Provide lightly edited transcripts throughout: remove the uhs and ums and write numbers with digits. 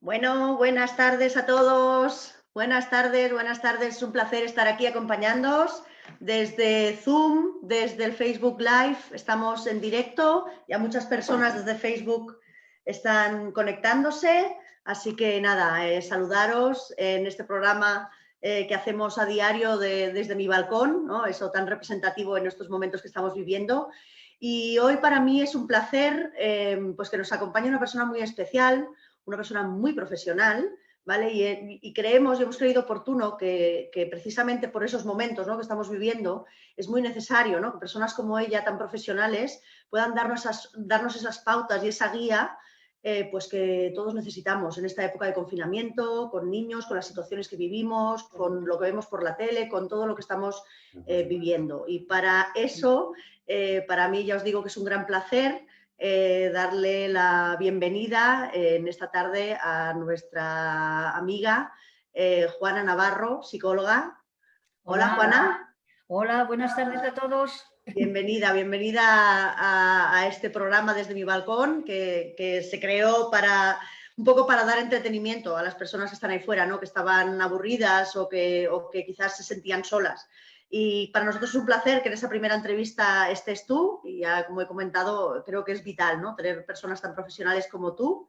Bueno, buenas tardes a todos. Buenas tardes, buenas tardes. Es un placer estar aquí acompañándoos desde Zoom, desde el Facebook Live. Estamos en directo. Ya muchas personas desde Facebook están conectándose. Así que nada, saludaros en este programa que hacemos a diario desde mi balcón, ¿no? Eso tan representativo en estos momentos que estamos viviendo. Y hoy para mí es un placer pues que nos acompañe una persona muy especial, una persona muy profesional, ¿vale? Y creemos, y hemos creído oportuno que precisamente por esos momentos, ¿no?, que estamos viviendo es muy necesario, ¿no?, que personas como ella, tan profesionales, puedan darnos esas pautas y esa guía pues que todos necesitamos en esta época de confinamiento, con niños, con las situaciones que vivimos, con lo que vemos por la tele, con todo lo que estamos viviendo. Y para eso, para mí ya os digo que es un gran placer darle la bienvenida en esta tarde a nuestra amiga Juana Navarro, psicóloga. Hola, Hola, Juana. hola, buenas tardes a todos. Bienvenida, bienvenida a este programa desde mi balcón que se creó para un poco para dar entretenimiento a las personas que están ahí fuera, ¿no?, que estaban aburridas o que quizás se sentían solas. Y para nosotros es un placer que en esa primera entrevista estés tú, y ya como he comentado, creo que es vital, ¿no?, tener personas tan profesionales como tú.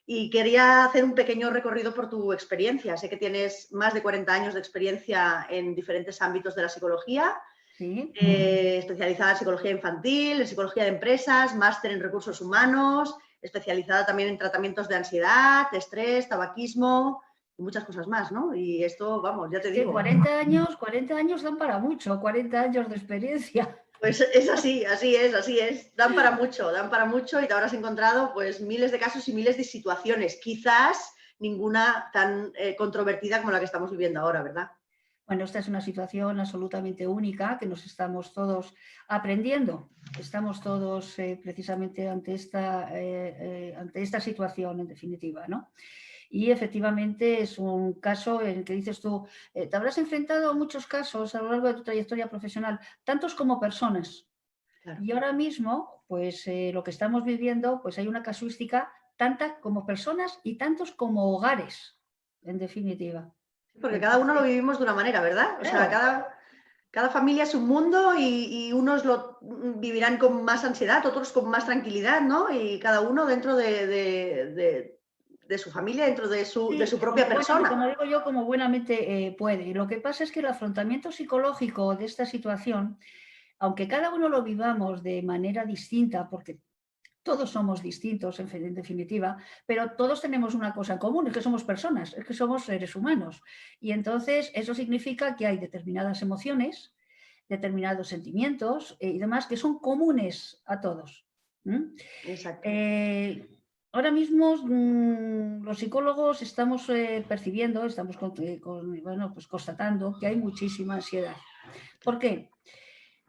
Y quería hacer un pequeño recorrido por tu experiencia. Sé que tienes más de 40 años de experiencia en diferentes ámbitos de la psicología, Sí, especializada en psicología infantil, en psicología de empresas, máster en recursos humanos, especializada también en tratamientos de ansiedad, estrés, tabaquismo y muchas cosas más, ¿no? Y esto, vamos, ya es te que digo. 40 años dan para mucho, 40 años de experiencia. Pues es así, así es, así es. Dan para mucho y te habrás encontrado pues miles de casos y miles de situaciones. Quizás ninguna tan controvertida como la que estamos viviendo ahora, ¿verdad? Bueno, esta es una situación absolutamente única que nos estamos todos aprendiendo. Estamos todos precisamente ante esta situación, en definitiva, ¿no? Y efectivamente es un caso en el que dices tú, te habrás enfrentado a muchos casos a lo largo de tu trayectoria profesional, tantos como personas. Claro. Y ahora mismo, pues lo que estamos viviendo, pues hay una casuística tanta como personas y tantos como hogares, en definitiva. Porque cada uno lo Entonces, vivimos de una manera, ¿verdad? O sea, claro, cada familia es un mundo y unos lo vivirán con más ansiedad, otros con más tranquilidad, ¿no? Y cada uno dentro de su familia, dentro de sí, su propia como persona. digo yo, como buenamente puede. Lo que pasa es que el afrontamiento psicológico de esta situación, aunque cada uno lo vivamos de manera distinta, porque todos somos distintos, en definitiva, pero todos tenemos una cosa en común, es que somos personas, es que somos seres humanos. Y entonces eso significa que hay determinadas emociones, determinados sentimientos y demás que son comunes a todos. ¿Mm? Exacto. Eh, Ahora mismo los psicólogos estamos percibiendo, estamos bueno, pues constatando que hay muchísima ansiedad. ¿Por qué?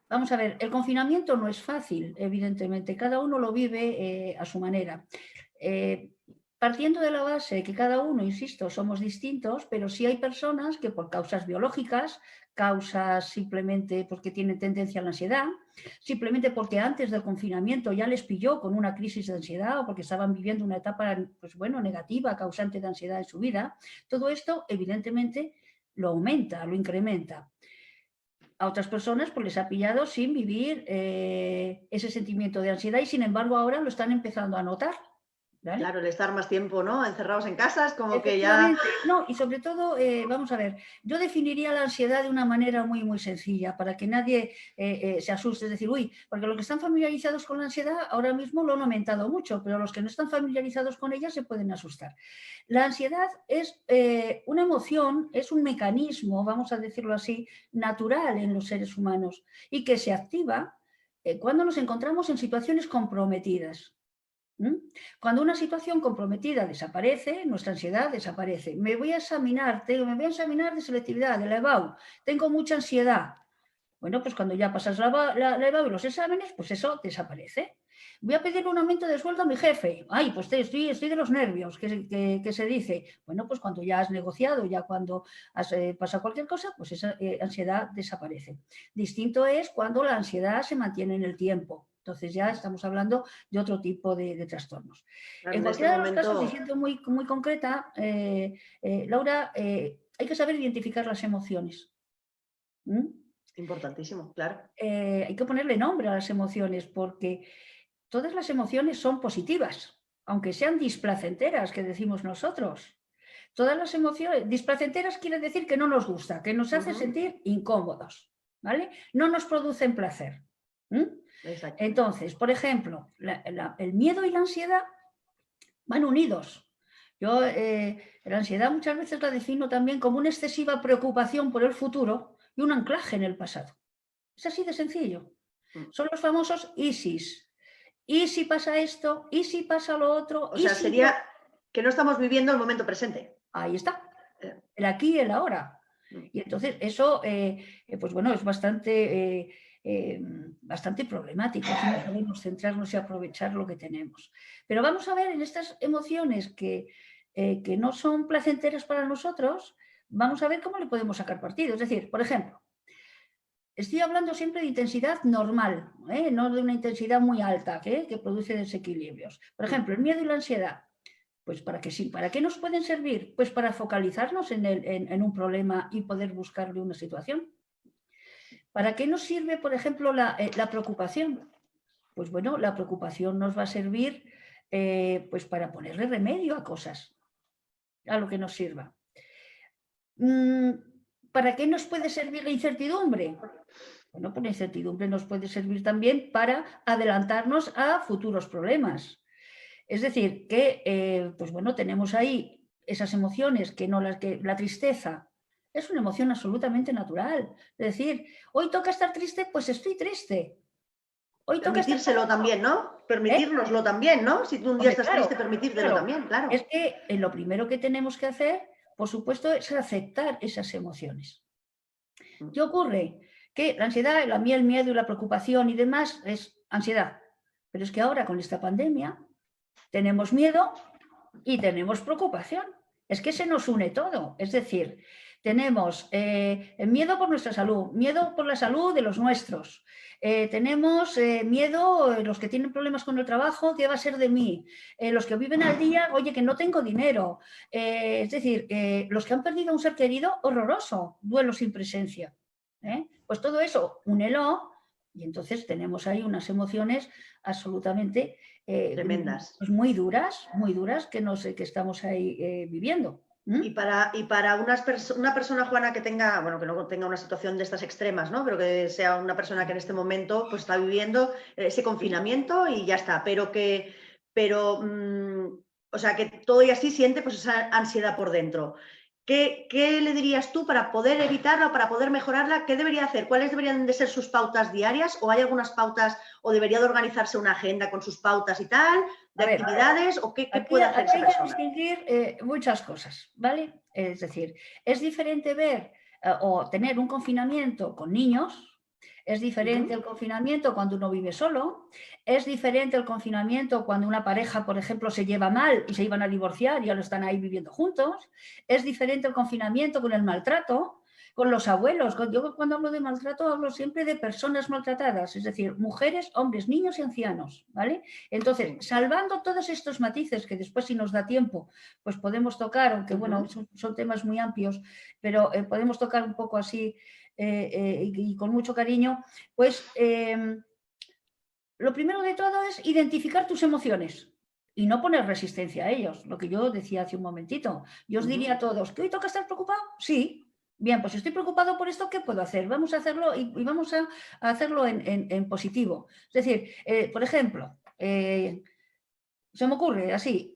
Vamos a ver, el confinamiento no es fácil, evidentemente, cada uno lo vive a su manera. Eh, Partiendo de la base que cada uno, insisto, somos distintos, pero sí hay personas que por causas biológicas, causas simplemente porque tienen tendencia a la ansiedad, simplemente porque antes del confinamiento ya les pilló con una crisis de ansiedad o porque estaban viviendo una etapa, pues bueno, negativa, causante de ansiedad en su vida, todo esto evidentemente lo aumenta, lo incrementa. A otras personas pues les ha pillado sin vivir ese sentimiento de ansiedad y sin embargo ahora lo están empezando a notar, ¿vale? Claro, el estar más tiempo, ¿no?, encerrados en casa es como que ya. Efectivamente, no, y sobre todo, vamos a ver, yo definiría la ansiedad de una manera muy, muy sencilla, para que nadie se asuste, es decir, uy, porque los que están familiarizados con la ansiedad ahora mismo lo han aumentado mucho, pero los que no están familiarizados con ella se pueden asustar. La ansiedad es una emoción, es un mecanismo, vamos a decirlo así, natural en los seres humanos y que se activa cuando nos encontramos en situaciones comprometidas. ¿Mm? Cuando una situación comprometida desaparece, nuestra ansiedad desaparece. Me voy a examinar de selectividad, de la EBAU. Tengo mucha ansiedad. Bueno, pues cuando ya pasas la EBAU y los exámenes, pues eso desaparece. Voy a pedir un aumento de sueldo a mi jefe. Ay, pues estoy de los nervios, que se dice. Bueno, pues cuando ya has negociado, ya cuando has pasado cualquier cosa, pues esa ansiedad desaparece. Distinto es cuando la ansiedad se mantiene en el tiempo. Entonces ya estamos hablando de otro tipo de trastornos. Claro, En en este cualquiera de los casos, y momento, siendo muy, muy concreta, Laura, hay que saber identificar las emociones. ¿Mm? importantísimo, claro. Hay que ponerle nombre a las emociones porque todas las emociones son positivas, aunque sean displacenteras, que decimos nosotros. Todas las emociones displacenteras quiere decir que no nos gusta, que nos hace sentir incómodos, ¿vale? No nos producen placer. Exacto. Entonces, por ejemplo, el miedo y la ansiedad van unidos. Yo la ansiedad muchas veces la defino también como una excesiva preocupación por el futuro y un anclaje en el pasado. Es así de sencillo. Son los famosos ISIS. ¿Y si pasa esto? ¿Y si pasa lo otro? O ¿Y sea, si yo? sería que no estamos viviendo el momento presente. Ahí está, Eh, el aquí y el ahora. mm. Y entonces eso, pues bueno, es bastante problemático si no sabemos centrarnos y aprovechar lo que tenemos. Pero vamos a ver en estas emociones que no son placenteras para nosotros, vamos a ver cómo le podemos sacar partido. Es decir, por ejemplo, estoy hablando siempre de intensidad normal, no de una intensidad muy alta que produce desequilibrios. Por ejemplo, el miedo y la ansiedad. Pues ¿para qué sí? ¿Para qué nos pueden servir? Pues para focalizarnos en un problema y poder buscarle una situación. ¿Para qué nos sirve, por ejemplo, la preocupación? Pues bueno, la preocupación nos va a servir pues para ponerle remedio a cosas, a lo que nos sirva. ¿Para qué nos puede servir la incertidumbre? Bueno, pues la incertidumbre nos puede servir también para adelantarnos a futuros problemas. Es decir, que pues bueno, tenemos ahí esas emociones que la tristeza es una emoción absolutamente natural. Es decir, hoy toca estar triste, pues estoy triste. Hoy toca estar Permitírselo contento. también, ¿no? ¿Eh? Permitírnoslo también, ¿no? Si tú un día Hombre, estás claro, triste, permitírtelo claro. también, claro. Es que lo primero que tenemos que hacer, por supuesto, es aceptar esas emociones. ¿Qué ocurre? Que la ansiedad, a mí el miedo y la preocupación y demás es ansiedad. Pero es que ahora con esta pandemia tenemos miedo y tenemos preocupación. Es que se nos une todo. Es decir, tenemos miedo por nuestra salud, miedo por la salud de los nuestros. Tenemos miedo, los que tienen problemas con el trabajo, ¿qué va a ser de mí? Los que viven al día, oye, que no tengo dinero. Es decir, los que han perdido a un ser querido, horroroso, duelo sin presencia. Pues todo eso, únelo y entonces tenemos ahí unas emociones absolutamente Tremendas. pues muy duras que no sé, que estamos ahí viviendo. Y para una persona, Juana, que tenga, bueno, que no tenga una situación de estas extremas, ¿no? Pero que sea una persona que en este momento pues, está viviendo ese confinamiento y ya está, o sea, que todo y así siente pues esa ansiedad por dentro. ¿Qué le dirías tú para poder evitarla o para poder mejorarla? ¿Qué debería hacer? ¿Cuáles deberían de ser sus pautas diarias? ¿O hay algunas pautas o debería de organizarse una agenda con sus pautas y tal, de actividades? ¿O qué puede hacer esa Aquí hay que persona? distinguir muchas cosas, ¿vale? Es decir, es diferente ver o tener un confinamiento con niños, es diferente el confinamiento cuando uno vive solo, es diferente el confinamiento cuando una pareja, por ejemplo, se lleva mal y se iban a divorciar y ahora están ahí viviendo juntos, es diferente el confinamiento con el maltrato, con los abuelos. Yo cuando hablo de maltrato hablo siempre de personas maltratadas, es decir, mujeres, hombres, niños y ancianos, ¿vale? Entonces, salvando todos estos matices que después si nos da tiempo, pues podemos tocar, aunque bueno, son temas muy amplios, pero podemos tocar un poco así y con mucho cariño, pues lo primero de todo es identificar tus emociones y no poner resistencia a ellos, lo que yo decía hace un momentito. Yo os diría a todos, ¿que hoy toca estar preocupado? Sí. Bien, pues si estoy preocupado por esto, ¿qué puedo hacer? Vamos a hacerlo y vamos a hacerlo en positivo. Es decir, por ejemplo, se me ocurre así,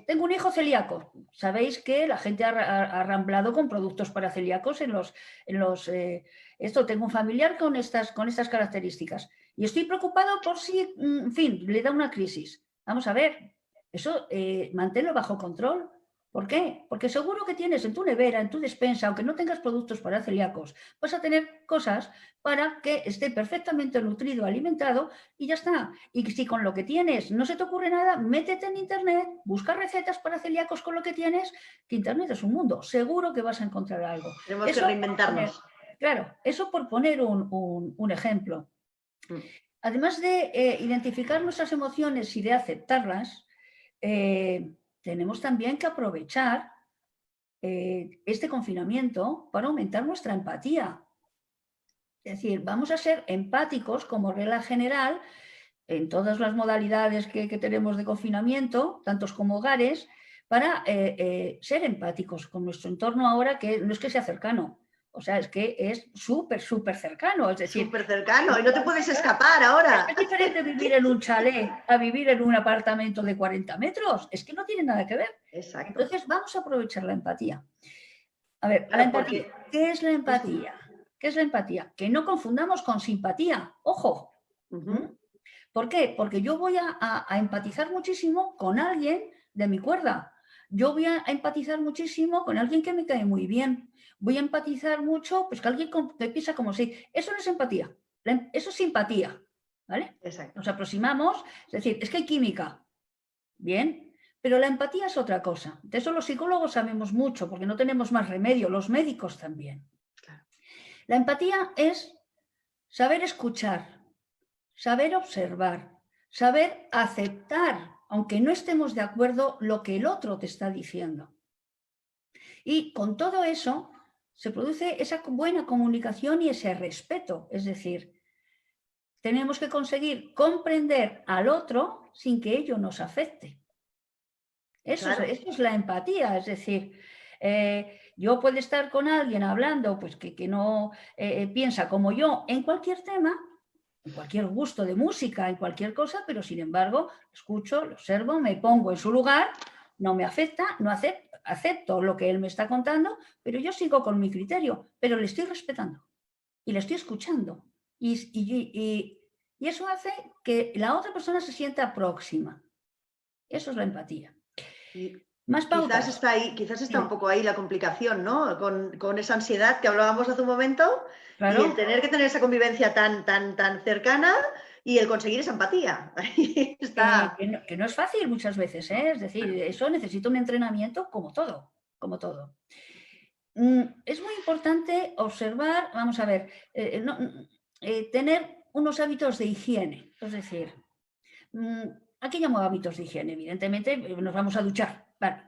tengo un hijo celíaco. Sabéis que la gente ha ramblado con productos para celíacos esto, tengo un familiar con estas características y estoy preocupado por si, en fin, le da una crisis. Vamos a ver, eso manténlo bajo control. ¿Por qué? Porque seguro que tienes en tu nevera, en tu despensa, aunque no tengas productos para celíacos, vas a tener cosas para que esté perfectamente nutrido, alimentado y ya está. Y si con lo que tienes no se te ocurre nada, métete en internet, busca recetas para celíacos con lo que tienes, que internet es un mundo, seguro que vas a encontrar algo. Tenemos que reinventarnos. Claro, eso por poner un ejemplo. además de identificar nuestras emociones y de aceptarlas, tenemos también que aprovechar este confinamiento para aumentar nuestra empatía. Es decir, vamos a ser empáticos como regla general en todas las modalidades que tenemos de confinamiento, tantos como hogares, para ser empáticos con nuestro entorno ahora, que no es que sea cercano, o sea, es que es súper, súper cercano. Es decir, súper cercano y no te puedes escapar ahora. es diferente vivir en un chalet a vivir en un apartamento de 40 metros, es que no tiene nada que ver. Exacto. Entonces, vamos a aprovechar la empatía. A ver, Claro, la empatía. ¿Qué es la empatía? ¿Qué es la empatía? Que no confundamos con simpatía. Ojo. ¿Por qué? Porque yo voy a empatizar muchísimo con alguien de mi cuerda. Yo voy a empatizar muchísimo con alguien que me cae muy bien. Voy a empatizar mucho pues, con alguien que piensa como si. Eso no es empatía. Eso es simpatía. ¿Vale? Exacto. Nos aproximamos. Es decir, es que hay química. Bien. Pero la empatía es otra cosa. De eso los psicólogos sabemos mucho porque no tenemos más remedio. Los médicos también. Claro. La empatía es saber escuchar, saber observar, saber aceptar, aunque no estemos de acuerdo, lo que el otro te está diciendo. Y con todo eso se produce esa buena comunicación y ese respeto. Es decir, tenemos que conseguir comprender al otro sin que ello nos afecte. Eso es la empatía. Es decir, yo puedo estar con alguien hablando pues, que no piensa como yo en cualquier tema, en cualquier gusto de música, en cualquier cosa, pero sin embargo, escucho, lo observo, me pongo en su lugar, no me afecta, no acepto lo que él me está contando, pero yo sigo con mi criterio, pero le estoy respetando y le estoy escuchando. Y eso hace que la otra persona se sienta próxima. Eso es la empatía. Más pautas. Quizás está un poco ahí la complicación, ¿no? Con esa ansiedad que hablábamos hace un momento, claro. Y el tener que tener esa convivencia tan cercana y el conseguir esa empatía. Ahí está. Que no es fácil muchas veces, ¿eh? Es decir, eso necesita un entrenamiento como todo, como todo. Es muy importante observar, vamos a ver, tener unos hábitos de higiene, es decir, aquí llamo hábitos de higiene, evidentemente nos vamos a duchar, vale,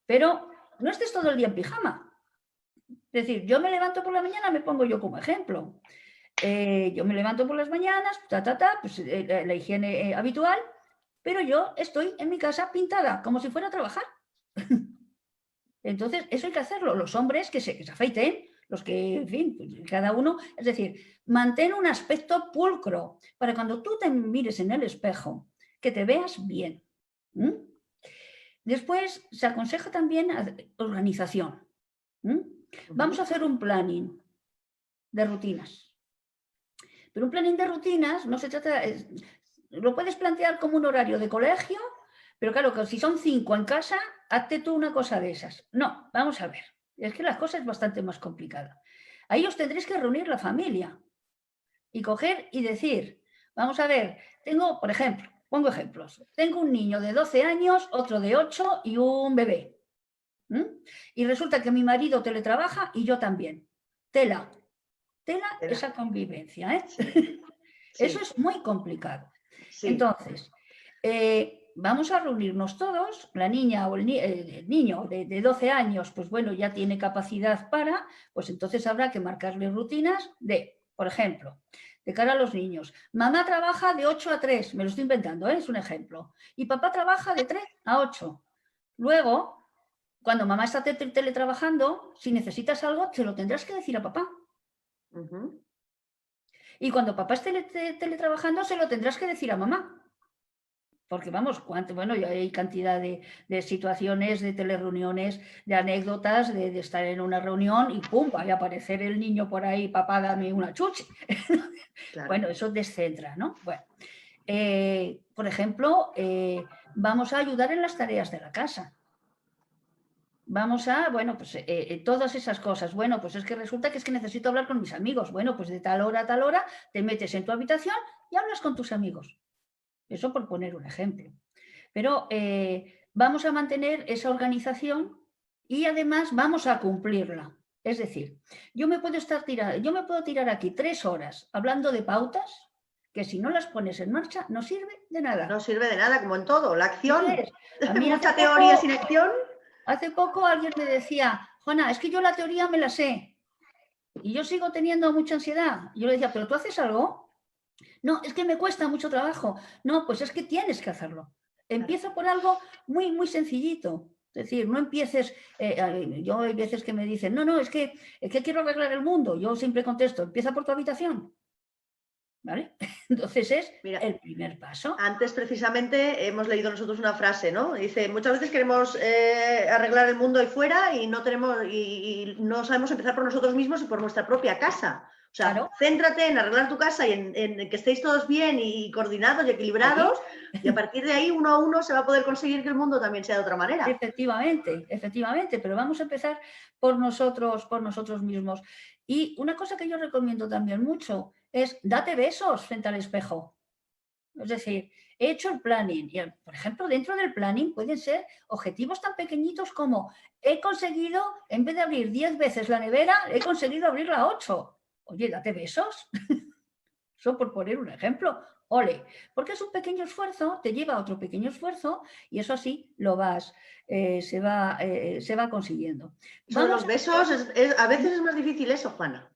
pero no estés todo el día en pijama. Es decir, yo me levanto por la mañana, me pongo yo como ejemplo. Yo me levanto por las mañanas, pues, la higiene habitual, pero yo estoy en mi casa pintada, como si fuera a trabajar. Entonces, eso hay que hacerlo. Los hombres que se afeiten, los que, en fin, pues, cada uno, es decir, mantén un aspecto pulcro para cuando tú te mires en el espejo, que te veas bien. Después, se aconseja también organización. Vamos a hacer un planning de rutinas. Pero un planning de rutinas no se trata, lo puedes plantear como un horario de colegio, pero claro, que si son 5 en casa, hazte tú una cosa de esas. No, vamos a ver, es que la cosa es bastante más complicada. Ahí os tendréis que reunir la familia y coger y decir, vamos a ver, tengo, por ejemplo, pongo ejemplos, tengo un niño de 12 años, otro de 8 y un bebé. Y resulta que mi marido teletrabaja y yo también. Tela esa convivencia, ¿eh? Sí. Eso es muy complicado. Sí. Entonces, vamos a reunirnos todos, la niña o el niño de 12 años, pues bueno, ya tiene capacidad para, pues entonces habrá que marcarle rutinas de, por ejemplo, de cara a los niños. Mamá trabaja de 8 a 3, me lo estoy inventando, es un ejemplo. Y papá trabaja de 3 a 8. Luego, cuando mamá está teletrabajando, si necesitas algo, te lo tendrás que decir a papá. Y cuando papá esté teletrabajando, se lo tendrás que decir a mamá. Porque vamos, bueno, hay cantidad de situaciones, de telereuniones, de anécdotas, de estar en una reunión y ¡pum! Va a aparecer el niño por ahí, papá, dame una chuche. Claro. Bueno, eso descentra, ¿no? Bueno, por ejemplo, vamos a ayudar en las tareas de la casa. Vamos a, bueno, pues todas esas cosas. Bueno, pues es que resulta que necesito hablar con mis amigos. Bueno, pues de tal hora a tal hora te metes en tu habitación y hablas con tus amigos. Eso por poner un ejemplo. Pero vamos a mantener esa organización y además vamos a cumplirla. Es decir, yo me puedo tirar aquí 3 horas hablando de pautas que si no las pones en marcha no sirve de nada. No sirve de nada, como en todo, la acción. A mí mucha teoría sin acción. Hace poco alguien me decía, Juana, es que yo la teoría me la sé y yo sigo teniendo mucha ansiedad. Y yo le decía, ¿pero tú haces algo? No, es que me cuesta mucho trabajo. No, pues es que tienes que hacerlo. Empieza por algo muy, muy sencillito. Es decir, no empieces, yo hay veces que me dicen, no, es que quiero arreglar el mundo. Yo siempre contesto, empieza por tu habitación. ¿Vale? Entonces es el primer paso. Antes precisamente hemos leído nosotros una frase, ¿no? Dice, muchas veces queremos arreglar el mundo ahí fuera y no sabemos empezar por nosotros mismos y por nuestra propia casa. O sea, claro, céntrate en arreglar tu casa y en que estéis todos bien y coordinados y equilibrados, y a partir de ahí, uno a uno, se va a poder conseguir que el mundo también sea de otra manera. Efectivamente, pero vamos a empezar por nosotros mismos. Y una cosa que yo recomiendo también mucho es date besos frente al espejo. Es decir, he hecho el planning y, por ejemplo, dentro del planning pueden ser objetivos tan pequeñitos como he conseguido, en vez de abrir 10 veces la nevera, he conseguido abrirla 8. Oye, date besos. Eso por poner un ejemplo. Ole, porque es un pequeño esfuerzo, te lleva a otro pequeño esfuerzo y eso así lo se va consiguiendo. Los besos, a veces es más difícil eso, Juana.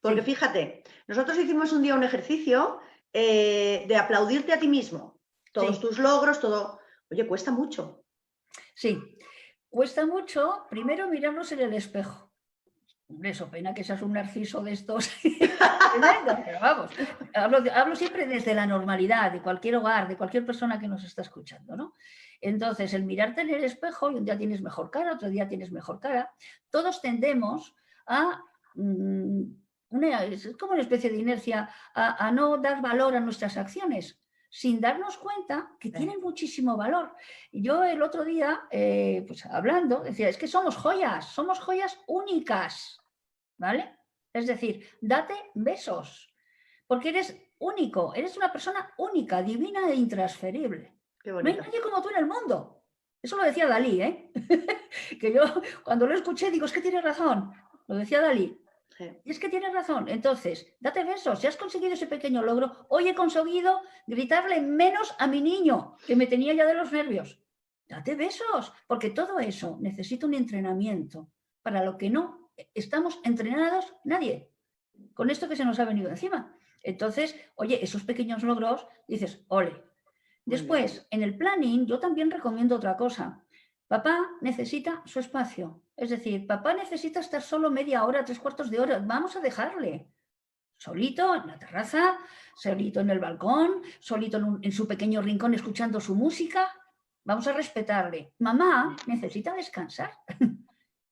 Porque fíjate, nosotros hicimos un día un ejercicio de aplaudirte a ti mismo. Todos tus logros, todo. Oye, cuesta mucho. Sí, cuesta mucho primero mirarnos en el espejo. Eso, pena que seas un narciso de estos. Pero vamos, hablo siempre desde la normalidad, de cualquier hogar, de cualquier persona que nos está escuchando, ¿no? Entonces, el mirarte en el espejo, y un día tienes mejor cara, otro día tienes mejor cara, todos tendemos a... es como una especie de inercia a no dar valor a nuestras acciones, sin darnos cuenta que tienen muchísimo valor. Yo el otro día, pues hablando, decía, es que somos joyas únicas, ¿vale? Es decir, date besos, porque eres único, eres una persona única, divina e intransferible. No hay nadie como tú en el mundo. Eso lo decía Dalí, ¿eh? Que yo cuando lo escuché digo, es que tiene razón. Lo decía Dalí. Y es que tienes razón. Entonces, date besos. Si has conseguido ese pequeño logro, hoy he conseguido gritarle menos a mi niño, que me tenía ya de los nervios. Date besos, porque todo eso necesita un entrenamiento, para lo que no estamos entrenados nadie, con esto que se nos ha venido encima. Entonces, oye, esos pequeños logros, dices, ole. Después, en el planning, yo también recomiendo otra cosa. Papá necesita su espacio. Es decir, papá necesita estar solo media hora, 3/4 de hora. Vamos a dejarle. Solito en la terraza, solito en el balcón, solito en su pequeño rincón escuchando su música. Vamos a respetarle. Mamá necesita descansar.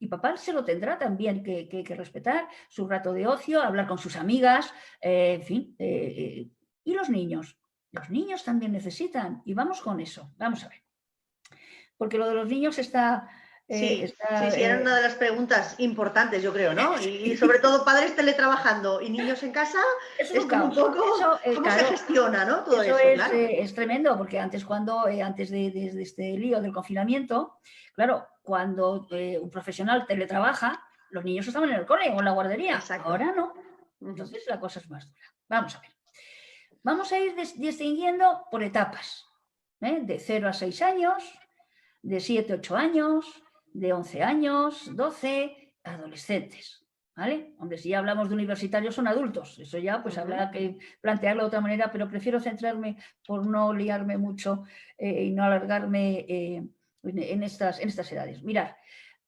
Y papá se lo tendrá también que respetar, su rato de ocio, hablar con sus amigas, en fin. ¿Y los niños? Los niños también necesitan. Y vamos con eso. Vamos a ver. Porque lo de los niños está... Sí, era una de las preguntas importantes, yo creo, ¿no? Y sobre todo padres teletrabajando y niños en casa, es como un poco cómo se gestiona, ¿no? Todo eso, claro. Es tremendo, porque antes de este lío del confinamiento, claro, cuando un profesional teletrabaja, los niños estaban en el cole o en la guardería. Exacto. Ahora no. Entonces la cosa es más dura. Vamos a ver. Vamos a ir distinguiendo por etapas, de 0 a 6 años, de 7 a 8 años, de 11 años, 12, adolescentes, ¿vale? Hombre, si ya hablamos de universitarios son adultos, eso ya pues habrá que plantearlo de otra manera, pero prefiero centrarme por no liarme mucho y no alargarme en estas edades. Mirad,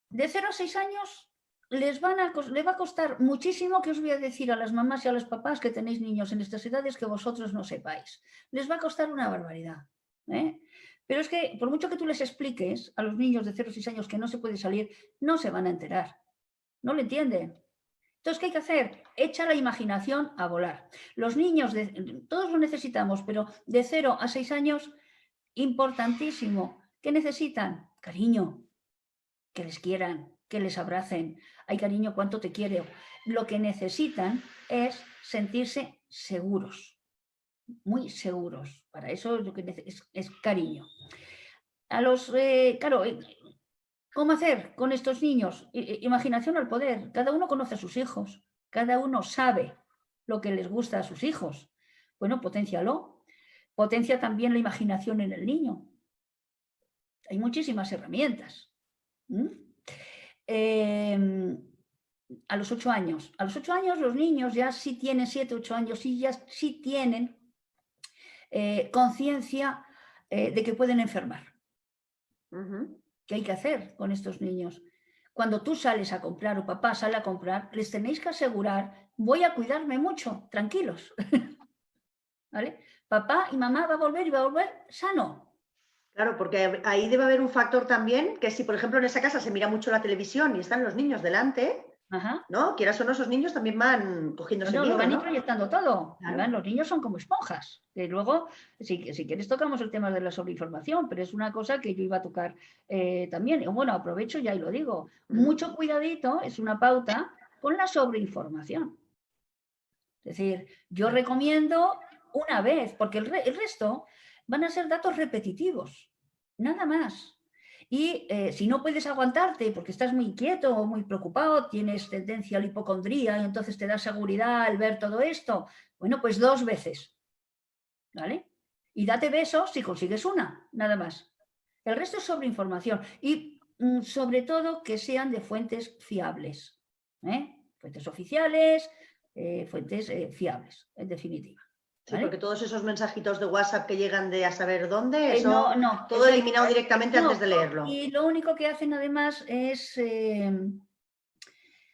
de 0 a 6 años les va a costar muchísimo, que os voy a decir a las mamás y a los papás que tenéis niños en estas edades que vosotros no sepáis. Les va a costar una barbaridad, ¿eh? Pero es que, por mucho que tú les expliques a los niños de 0 a 6 años que no se puede salir, no se van a enterar. No lo entienden. Entonces, ¿qué hay que hacer? Echa la imaginación a volar. Los niños, todos lo necesitamos, pero de 0 a 6 años, importantísimo. ¿Qué necesitan? Cariño, que les quieran, que les abracen. Ay, cariño, ¿cuánto te quiero? Lo que necesitan es sentirse seguros. Muy seguros. Para eso lo que es cariño. Claro, ¿cómo hacer con estos niños? Imaginación al poder. Cada uno conoce a sus hijos. Cada uno sabe lo que les gusta a sus hijos. Bueno, potencialo. Potencia también la imaginación en el niño. Hay muchísimas herramientas. A los 8 años. A los 8 años los niños ya sí tienen, 7, 8 años, sí, ya sí tienen conciencia de que pueden enfermar. ¿Qué hay que hacer con estos niños? Cuando tú sales a comprar o papá sale a comprar, les tenéis que asegurar, voy a cuidarme mucho, tranquilos. ¿Vale? Papá y mamá va a volver y va a volver sano. Claro, porque ahí debe haber un factor también, que si por ejemplo en esa casa se mira mucho la televisión y están los niños delante, Ajá. ¿no? Quieras o no, esos niños también van cogiéndose Bueno, lo miedo, van ¿no? proyectando todo. Claro. Además, los niños son como esponjas. Que luego, si quieres, tocamos el tema de la sobreinformación, pero es una cosa que yo iba a tocar también. Y bueno, aprovecho ya y lo digo. Mucho cuidadito, es una pauta, con la sobreinformación. Es decir, yo recomiendo una vez, porque el resto van a ser datos repetitivos, nada más. Y si no puedes aguantarte porque estás muy inquieto o muy preocupado, tienes tendencia a la hipocondría y entonces te da seguridad al ver todo esto, bueno, pues 2 veces, ¿vale? Y date besos si consigues una, nada más. El resto es sobre información y sobre todo que sean de fuentes fiables, fuentes oficiales, fuentes fiables, en definitiva. Sí, ¿Vale? porque todos esos mensajitos de WhatsApp que llegan de a saber dónde, No, eso no, todo eso eliminado directamente no. antes de leerlo. Y lo único que hacen además es,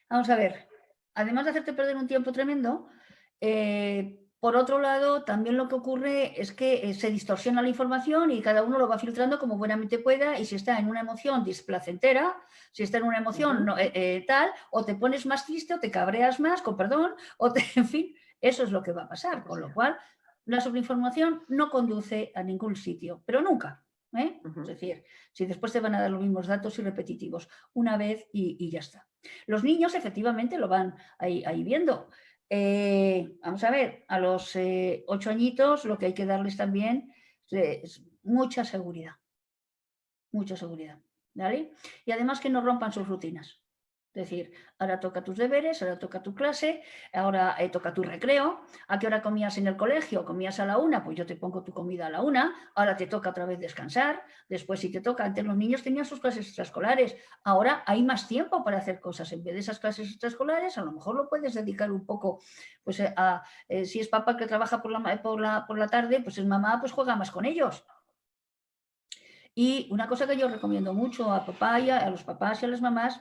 vamos a ver, además de hacerte perder un tiempo tremendo, por otro lado, también lo que ocurre es que se distorsiona la información y cada uno lo va filtrando como buenamente pueda y si está en una emoción displacentera, si está en una emoción tal, o te pones más triste o te cabreas más, con perdón, en fin, eso es lo que va a pasar, con lo cual la sobreinformación no conduce a ningún sitio, pero nunca. Es decir, si después te van a dar los mismos datos y repetitivos una vez y ya está. Los niños efectivamente lo van ahí viendo. Vamos a ver, a los 8 añitos lo que hay que darles también es mucha seguridad, ¿vale? Y además que no rompan sus rutinas. Es decir, ahora toca tus deberes, ahora toca tu clase, ahora toca tu recreo. ¿A qué hora comías en el colegio? ¿Comías a la 1? Pues yo te pongo tu comida a la 1. Ahora te toca otra vez descansar. Después si te toca, antes los niños tenían sus clases extraescolares. Ahora hay más tiempo para hacer cosas. En vez de esas clases extraescolares, a lo mejor lo puedes dedicar un poco, pues si es papá que trabaja por la tarde, pues es mamá, pues juega más con ellos. Y una cosa que yo recomiendo mucho a papá y a los papás y a las mamás,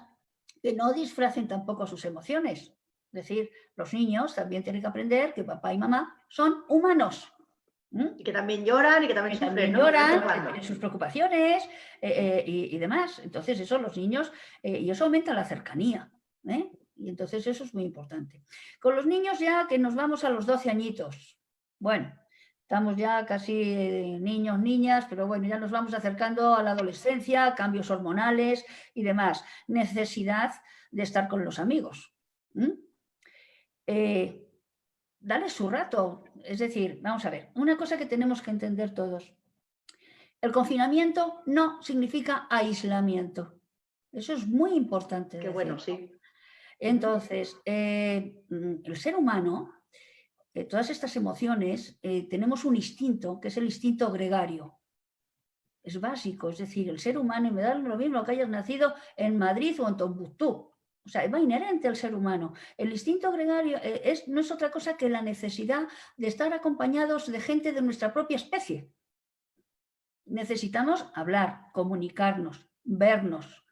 que no disfracen tampoco sus emociones. Es decir, los niños también tienen que aprender que papá y mamá son humanos. Y que también lloran y que también Que sufren, también ¿no? De vez en lloran, que cuando. tienen sus preocupaciones y demás. Entonces, eso los niños, y eso aumenta la cercanía. Y entonces eso es muy importante. Con los niños ya que nos vamos a los 12 añitos. Bueno, estamos ya casi niños, niñas, pero bueno, ya nos vamos acercando a la adolescencia, cambios hormonales y demás. Necesidad de estar con los amigos. Dale su rato. Es decir, vamos a ver, una cosa que tenemos que entender todos. El confinamiento no significa aislamiento. Eso es muy importante Qué decir. bueno, sí. Entonces, el ser humano, todas estas emociones, tenemos un instinto, que es el instinto gregario. Es básico, es decir, el ser humano, y me da lo mismo que hayas nacido en Madrid o en Tombuctú. O sea, va inherente al ser humano. El instinto gregario no es otra cosa que la necesidad de estar acompañados de gente de nuestra propia especie. Necesitamos hablar, comunicarnos, vernos,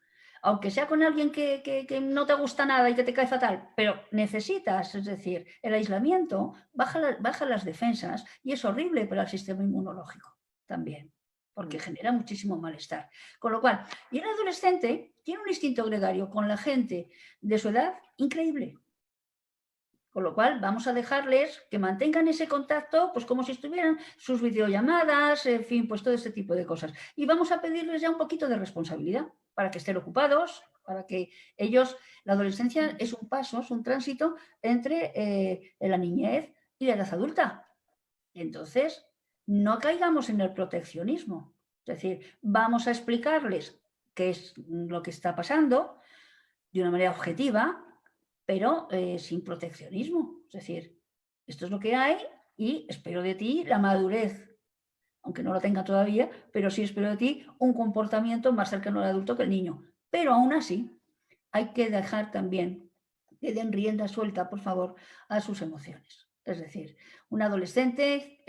aunque sea con alguien que no te gusta nada y que te cae fatal, pero necesitas, es decir, el aislamiento baja las defensas y es horrible para el sistema inmunológico también, porque genera muchísimo malestar. Con lo cual, y el adolescente tiene un instinto gregario con la gente de su edad increíble. Con lo cual, vamos a dejarles que mantengan ese contacto, pues como si estuvieran sus videollamadas, en fin, pues todo este tipo de cosas. Y vamos a pedirles ya un poquito de responsabilidad para que estén ocupados, para que ellos, la adolescencia es un paso, es un tránsito entre la niñez y la edad adulta. Entonces, no caigamos en el proteccionismo. Es decir, vamos a explicarles qué es lo que está pasando de una manera objetiva, pero sin proteccionismo. Es decir, esto es lo que hay y espero de ti la madurez, aunque no lo tenga todavía, pero sí espero de ti un comportamiento más cercano al adulto que el niño. Pero aún así, hay que dejar también que den rienda suelta, por favor, a sus emociones. Es decir, un adolescente,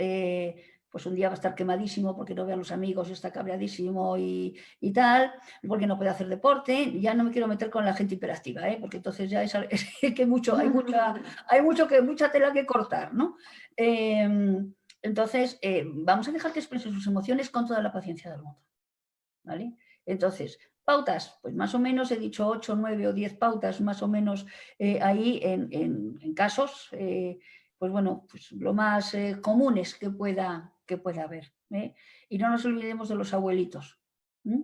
pues un día va a estar quemadísimo porque no ve a los amigos y está cabreadísimo y tal, porque no puede hacer deporte. Ya no me quiero meter con la gente hiperactiva, porque entonces ya es que mucha tela que cortar, ¿no? Entonces, vamos a dejar que exprese sus emociones con toda la paciencia del mundo, ¿vale? Entonces, pautas, pues más o menos he dicho 8, 9 o 10 pautas, más o menos ahí en casos, pues bueno, pues lo más comunes que pueda haber. Y no nos olvidemos de los abuelitos. No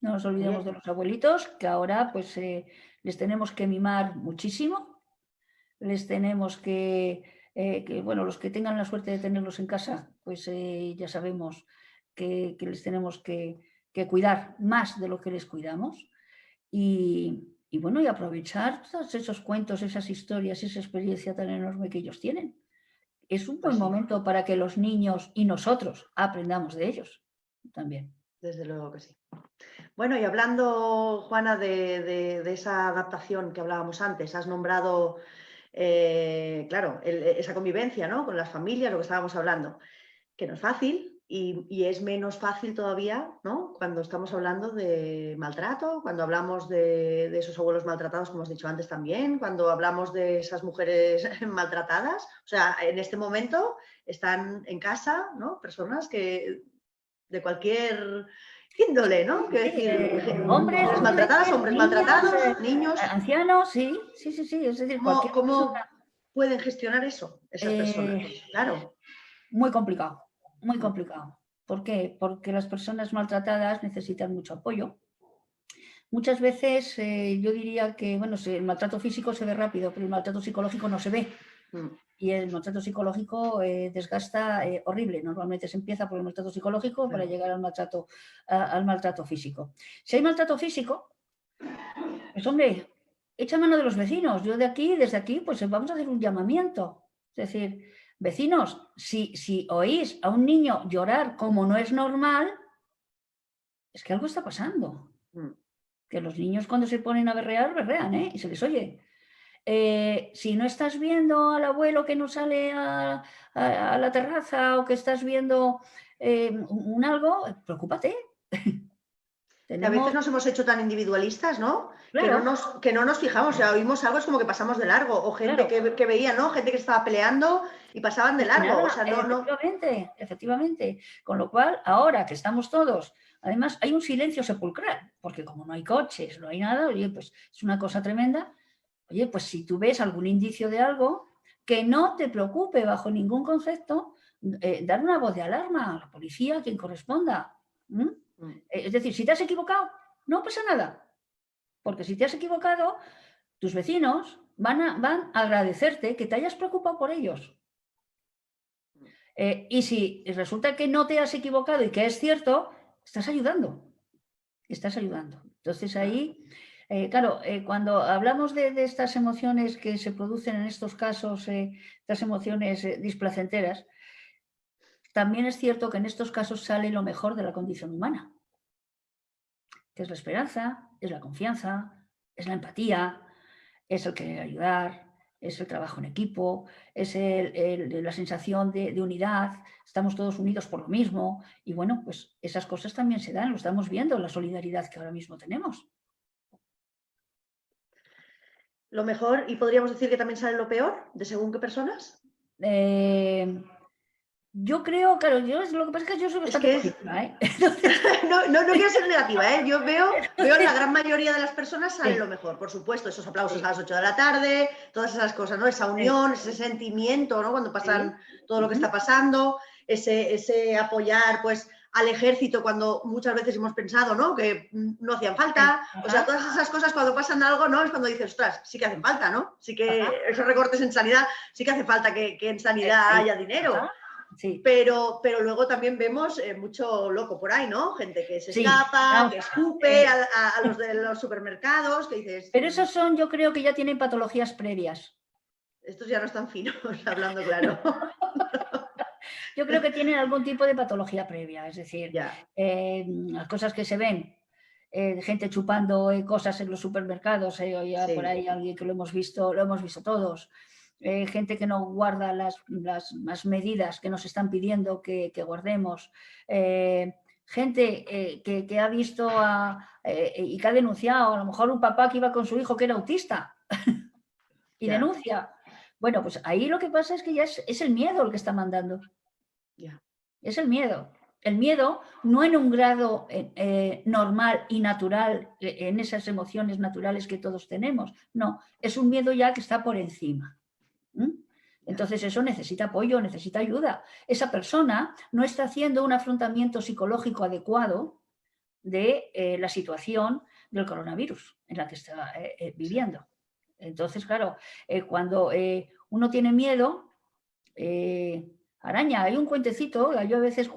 nos olvidemos de los abuelitos, que ahora pues les tenemos que mimar muchísimo, les tenemos bueno, los que tengan la suerte de tenerlos en casa, pues ya sabemos que les tenemos que cuidar más de lo que les cuidamos y bueno, y aprovechar todos esos cuentos, esas historias, esa experiencia tan enorme que ellos tienen. Es un buen momento para que los niños y nosotros aprendamos de ellos también. Desde luego que sí. Bueno, y hablando, Juana, de esa adaptación que hablábamos antes, has nombrado, claro, esa convivencia, ¿no?, con las familias, lo que estábamos hablando, que no es fácil y es menos fácil todavía, ¿no?, cuando estamos hablando de maltrato, cuando hablamos de esos abuelos maltratados, como has dicho antes también, cuando hablamos de esas mujeres maltratadas. O sea, en este momento están en casa, ¿no?, personas que de cualquier índole, ¿no? Quiero decir, hombres maltratadas, hombres niños, maltratados, niños. ancianos, sí. Es decir, ¿Cómo pueden gestionar eso esas personas? Claro. Muy complicado, muy complicado. ¿Por qué? Porque las personas maltratadas necesitan mucho apoyo. Muchas veces yo diría que, bueno, el maltrato físico se ve rápido, pero el maltrato psicológico no se ve. Y el maltrato psicológico desgasta horrible. Normalmente se empieza por el maltrato psicológico para llegar al maltrato físico. Si hay maltrato físico, pues hombre, echa mano de los vecinos. Yo desde aquí, pues vamos a hacer un llamamiento. Es decir, vecinos, si oís a un niño llorar como no es normal, es que algo está pasando. Que los niños cuando se ponen a berrear, berrean, y se les oye. Si no estás viendo al abuelo que no sale a la terraza o que estás viendo un algo, preocúpate. A veces nos hemos hecho tan individualistas, ¿no? Claro. Que no nos fijamos, o sea, oímos algo, es como que pasamos de largo, o gente que veía, ¿no? Gente que estaba peleando y pasaban de largo. O sea, Efectivamente. Con lo cual, ahora que estamos todos, además hay un silencio sepulcral, porque como no hay coches, no hay nada, oye, pues es una cosa tremenda. Oye, pues si tú ves algún indicio de algo, que no te preocupe bajo ningún concepto, dar una voz de alarma a la policía, a quien corresponda. Es decir, si te has equivocado, no pasa nada. Porque si te has equivocado, tus vecinos van a agradecerte que te hayas preocupado por ellos. Y si resulta que no te has equivocado y que es cierto, estás ayudando. Entonces ahí, claro, cuando hablamos de estas emociones que se producen en estos casos, estas emociones displacenteras, también es cierto que en estos casos sale lo mejor de la condición humana, que es la esperanza, es la confianza, es la empatía, es el querer ayudar, es el trabajo en equipo, es la sensación de unidad, estamos todos unidos por lo mismo y bueno, pues esas cosas también se dan, lo estamos viendo, la solidaridad que ahora mismo tenemos. Lo mejor, y podríamos decir que también sale lo peor, de según qué personas. Yo creo, claro, lo que pasa es que yo soy bastante positiva, No quiero ser negativa, Yo veo la gran mayoría de las personas sale lo mejor, por supuesto, esos aplausos a las 8 de la tarde, todas esas cosas, ¿no? Esa unión, ese sentimiento, ¿no? Cuando pasan todo lo que está pasando, ese apoyar, pues, al ejército cuando muchas veces hemos pensado, ¿no?, que no hacían falta. O sea, todas esas cosas cuando pasan algo, ¿no?, es cuando dices, ostras, sí que hacen falta, ¿no? Sí que esos recortes en sanidad, sí que hace falta que en sanidad haya dinero. Sí. Pero luego también vemos mucho loco por ahí, ¿no? Gente que se escapa, que escupe a los de los supermercados, que dices... Pero esos yo creo que ya tienen patologías previas. Estos ya no están finos, hablando claro. Yo creo que tienen algún tipo de patología previa, es decir, Ya. las cosas que se ven, gente chupando cosas en los supermercados, ya por Sí, ahí alguien que lo hemos visto todos, gente que no guarda las medidas que nos están pidiendo que guardemos, gente que ha visto y que ha denunciado, a lo mejor un papá que iba con su hijo que era autista y ya, denuncia. Bueno, pues ahí lo que pasa es que ya es el miedo el que está mandando. ya. Es el miedo. El miedo no en un grado normal y natural, en esas emociones naturales que todos tenemos. No, es un miedo ya que está por encima. ¿Mm? Entonces eso necesita apoyo, necesita ayuda. Esa persona no está haciendo un afrontamiento psicológico adecuado de la situación del coronavirus en la que está viviendo. Entonces, claro, cuando uno tiene miedo, araña, hay un cuentecito, yo a veces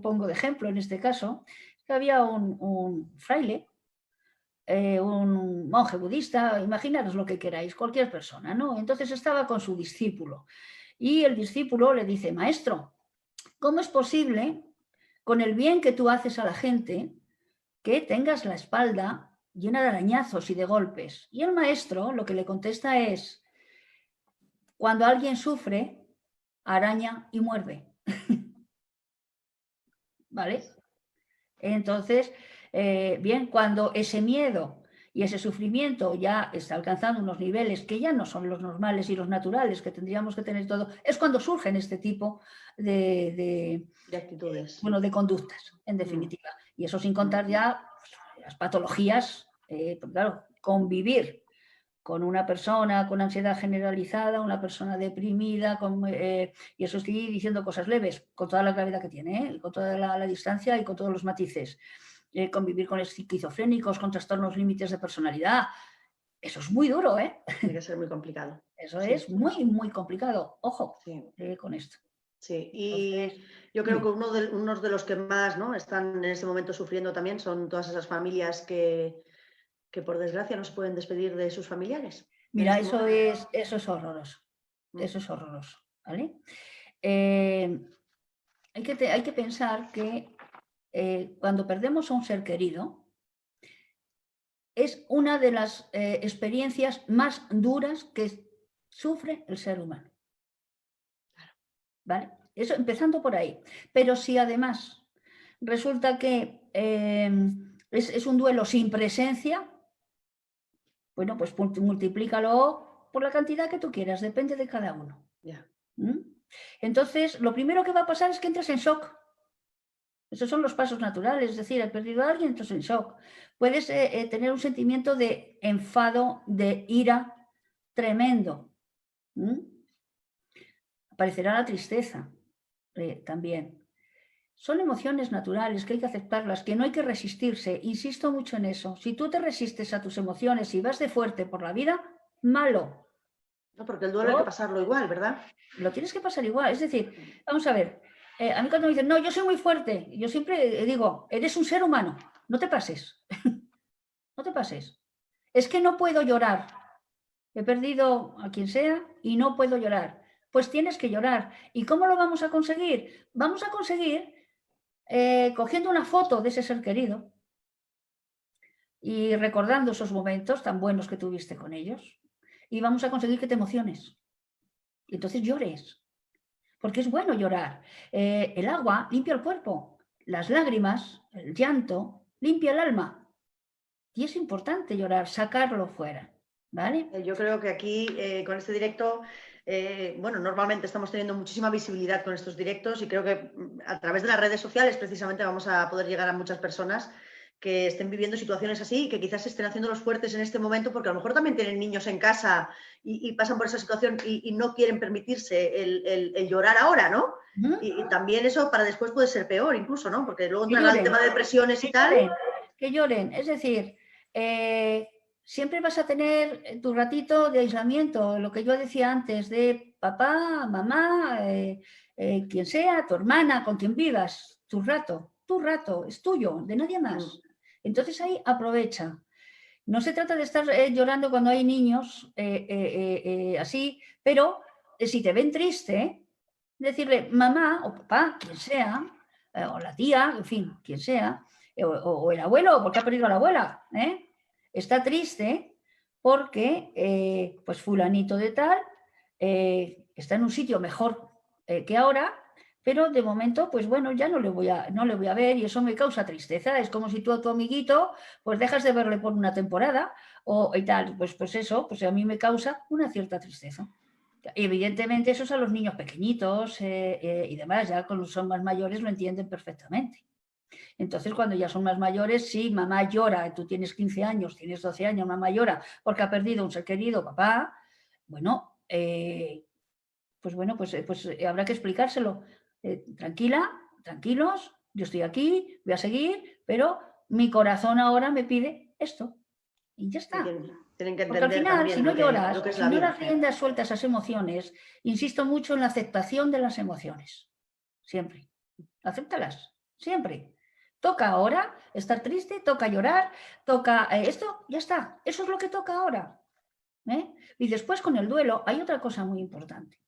pongo de ejemplo en este caso, que había un fraile, un monje budista, imaginaros lo que queráis, cualquier persona, ¿no? Entonces estaba con su discípulo y el discípulo le dice, maestro, ¿cómo es posible, con el bien que tú haces a la gente, que tengas la espalda llena de arañazos y de golpes? Y el maestro lo que le contesta es, cuando alguien sufre, araña y muerde. ¿Vale? Entonces, bien, cuando ese miedo y ese sufrimiento ya está alcanzando unos niveles que ya no son los normales y los naturales que tendríamos que tener todo, es cuando surgen este tipo De actitudes. bueno, de conductas, en definitiva. Y eso sin contar ya pues, las patologías, pues, claro, convivir con una persona con ansiedad generalizada, una persona deprimida, y eso estoy diciendo cosas leves, con toda la gravedad que tiene, con toda la distancia y con todos los matices. Convivir con esquizofrénicos, con trastornos límites de personalidad, eso es muy duro, ¿eh? Tiene que ser muy complicado. Eso Sí, es muy, muy complicado. Ojo sí. con esto. Sí, Entonces, y yo creo que unos de los que más, ¿no?, están en ese momento sufriendo también son todas esas familias que por desgracia no se pueden despedir de sus familiares en mira, este momento. eso es horroroso. Eso es horroroso, ¿vale? Hay que pensar que cuando perdemos a un ser querido, es una de las experiencias más duras que sufre el ser humano. ¿Vale? Eso empezando por ahí. Pero si además resulta que es un duelo sin presencia, bueno, pues multiplícalo por la cantidad que tú quieras, depende de cada uno. Ya. ¿Mm? Entonces, lo primero que va a pasar es que entres en shock. Esos son los pasos naturales, es decir, he perdido a alguien, entras en shock. Puedes tener un sentimiento de enfado, de ira tremendo. ¿Mm? Aparecerá la tristeza también. Son emociones naturales que hay que aceptarlas, que no hay que resistirse. Insisto mucho en eso. Si tú te resistes a tus emociones y vas de fuerte por la vida, malo. No, porque el duelo hay que pasarlo igual, ¿verdad? Lo tienes que pasar igual. Es decir, vamos a ver, a mí cuando me dicen, no, yo soy muy fuerte, yo siempre digo, eres un ser humano, no te pases. No te pases. Es que no puedo llorar. He perdido a quien sea y no puedo llorar. Pues tienes que llorar. ¿Y cómo lo vamos a conseguir? Vamos a conseguir cogiendo una foto de ese ser querido y recordando esos momentos tan buenos que tuviste con ellos. Y vamos a conseguir que te emociones. Y entonces llores. Porque es bueno llorar. El agua limpia el cuerpo. Las lágrimas, el llanto, limpia el alma. Y es importante llorar, sacarlo fuera. ¿Vale? Yo creo que aquí, con este directo, bueno, normalmente estamos teniendo muchísima visibilidad con estos directos y creo que a través de las redes sociales precisamente vamos a poder llegar a muchas personas que estén viviendo situaciones así y que quizás estén haciendo los fuertes en este momento porque a lo mejor también tienen niños en casa y pasan por esa situación y no quieren permitirse el llorar ahora, ¿no? Y también eso para después puede ser peor incluso, ¿no? Porque luego Que entrará el lloren, tema de depresiones y que tal. lloren, que lloren. Es decir, siempre vas a tener tu ratito de aislamiento, lo que yo decía antes, de papá, mamá, quien sea, tu hermana, con quien vivas, tu rato, es tuyo, de nadie más. Entonces ahí aprovecha. No se trata de estar llorando cuando hay niños así, pero si te ven triste, decirle mamá o papá, quien sea, o la tía, en fin, quien sea, o el abuelo, porque ha perdido a la abuela, está triste porque pues fulanito de tal está en un sitio mejor que ahora, pero de momento, pues bueno, ya no le voy a ver y eso me causa tristeza. Es como si tú a tu amiguito, pues dejas de verle por una temporada y tal. Pues eso, pues a mí me causa una cierta tristeza. Evidentemente eso es a los niños pequeñitos y demás, ya cuando son más mayores lo entienden perfectamente. Entonces, cuando ya son más mayores, sí, mamá llora, tú tienes 15 años, tienes 12 años, mamá llora porque ha perdido un ser querido, papá, bueno, pues habrá que explicárselo. Tranquila, tranquilos, yo estoy aquí, voy a seguir, pero mi corazón ahora me pide esto. Y ya está. Tienen que Porque al entender final, si también no lloras, lo que es si la no vida. das rienda suelta a esas emociones, insisto mucho en la aceptación de las emociones. Siempre. Acéptalas. Siempre. Toca ahora estar triste, toca llorar, toca esto, ya está. Eso es lo que toca ahora. Y después con el duelo hay otra cosa muy importante.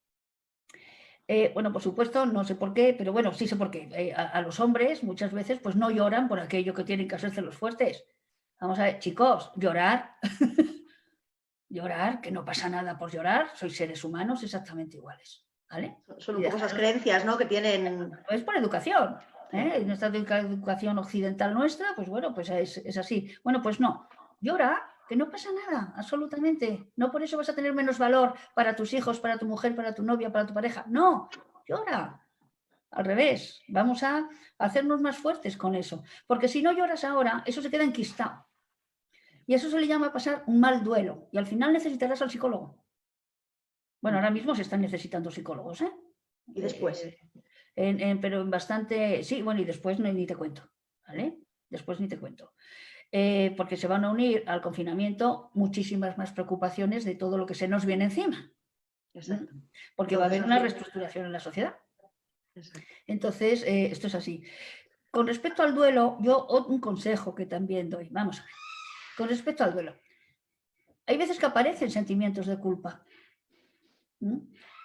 Bueno, por supuesto, no sé por qué, pero bueno, sí sé por qué. A los hombres muchas veces pues no lloran por aquello que tienen que hacerse los fuertes. Vamos a ver, chicos, llorar, llorar, que no pasa nada por llorar, sois seres humanos exactamente iguales, ¿vale? Son Y un poco esas dejaros, creencias, ¿no?, que tienen. es por educación, En esta educación occidental nuestra, pues bueno, pues es así. Bueno, pues no, llora, que no pasa nada, absolutamente. No por eso vas a tener menos valor para tus hijos, para tu mujer, para tu novia, para tu pareja. No, llora. Al revés, vamos a hacernos más fuertes con eso. Porque si no lloras ahora, eso se queda enquistado. Y eso se le llama pasar un mal duelo. Y al final necesitarás al psicólogo. Bueno, ahora mismo se están necesitando psicólogos, ¿eh? Y después. Pero en bastante. Sí, bueno, y después ni te cuento, ¿vale? Después ni te cuento. Porque se van a unir al confinamiento muchísimas más preocupaciones de todo lo que se nos viene encima. Exacto. Porque va a haber una reestructuración en la sociedad. Exacto. Entonces, esto es así. Con respecto al duelo, yo un consejo que también doy. Vamos a ver. Con respecto al duelo. Hay veces que aparecen sentimientos de culpa.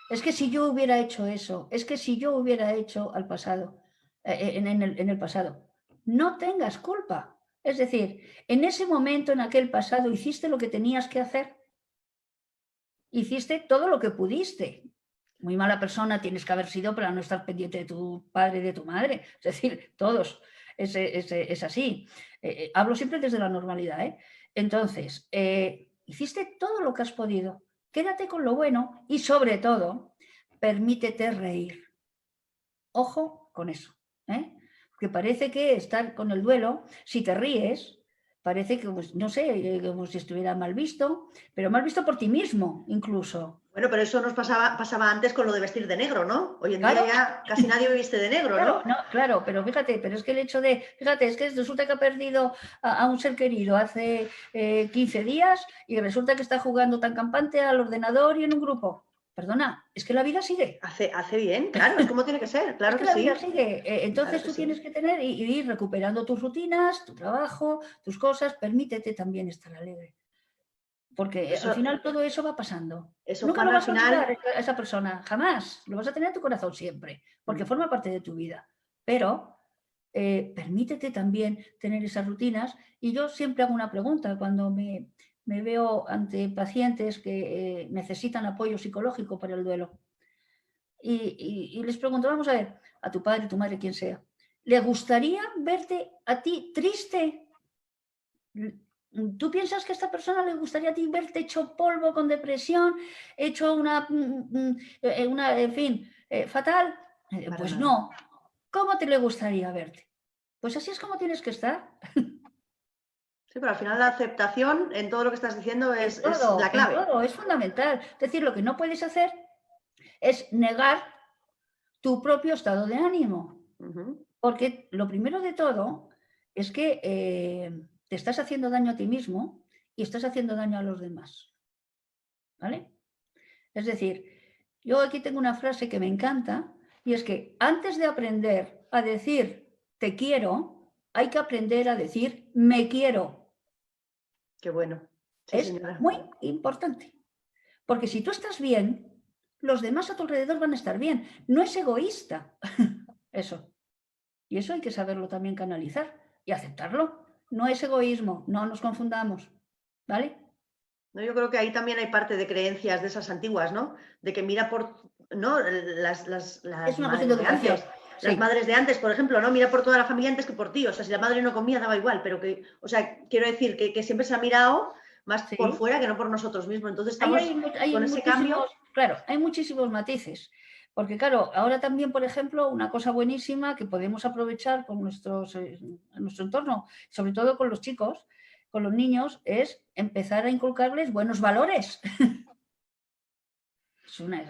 Es que si yo hubiera hecho eso, es que si yo hubiera hecho al pasado, en el pasado, no tengas culpa. Es decir, en ese momento, en aquel pasado, hiciste lo que tenías que hacer. Hiciste todo lo que pudiste. Muy mala persona tienes que haber sido para no estar pendiente de tu padre y de tu madre. Es decir, todos. Es así. Hablo siempre desde la normalidad. Entonces, hiciste todo lo que has podido. Quédate con lo bueno y, sobre todo, permítete reír. Ojo con eso. Porque parece que estar con el duelo, si te ríes, parece que, pues, no sé, como si estuviera mal visto, pero mal visto por ti mismo, incluso. Bueno, pero eso nos pasaba antes con lo de vestir de negro, ¿no? Hoy en Claro. día ya casi nadie viste de negro, Claro, ¿no? claro, pero fíjate, pero es que el hecho de, fíjate, es que resulta que ha perdido a un ser querido hace 15 días y resulta que está jugando tan campante al ordenador y en un grupo. Perdona, es que la vida sigue. Hace bien, claro, es como tiene que ser, Es claro que que la vida sí. sigue. Entonces Claro que tú sí. tienes que tener y ir recuperando tus rutinas, tu trabajo, tus cosas. Permítete también estar alegre. Porque al final todo eso va pasando. Eso, Nunca lo Juana, al vas a olvidar final. a esa persona, jamás. Lo vas a tener en tu corazón siempre, porque forma parte de tu vida. Pero permítete también tener esas rutinas. Y yo siempre hago una pregunta cuando me veo ante pacientes que necesitan apoyo psicológico para el duelo. Y les pregunto, vamos a ver, a tu padre, tu madre, quien sea, ¿le gustaría verte a ti triste? ¿Tú piensas que a esta persona le gustaría a ti verte hecho polvo con depresión, hecho en fin, fatal? Pues Nada. no. ¿Cómo te le gustaría verte? Pues así es como tienes que estar. Sí, pero al final la aceptación en todo lo que estás diciendo es la En clave. todo, es fundamental. Es decir, lo que no puedes hacer es negar tu propio estado de ánimo. Porque lo primero de todo es que te estás haciendo daño a ti mismo y estás haciendo daño a los demás. ¿Vale? Es decir, yo aquí tengo una frase que me encanta y es que antes de aprender a decir te quiero, hay que aprender a decir me quiero. Qué bueno. Sí, Es señora. muy importante. Porque si tú estás bien, los demás a tu alrededor van a estar bien. No es egoísta eso. Y eso hay que saberlo también canalizar y aceptarlo. No es egoísmo, no nos confundamos. ¿Vale? No, yo creo que ahí también hay parte de creencias de esas antiguas, ¿no? De que mira por, ¿no? Es Las una cuestión de madres de educación. antes. Las Sí, madres de antes, por ejemplo, ¿no? Mira por toda la familia antes que por ti. O sea, si la madre no comía, daba igual, pero que, o sea, quiero decir que siempre se ha mirado más por sí. fuera que no por nosotros mismos. Entonces Ahí estamos hay con ese cambio. muchísimos, claro, hay muchísimos matices. Porque claro, ahora también, por ejemplo, una cosa buenísima que podemos aprovechar con en nuestro entorno, sobre todo con los chicos, con los niños, es empezar a inculcarles buenos valores.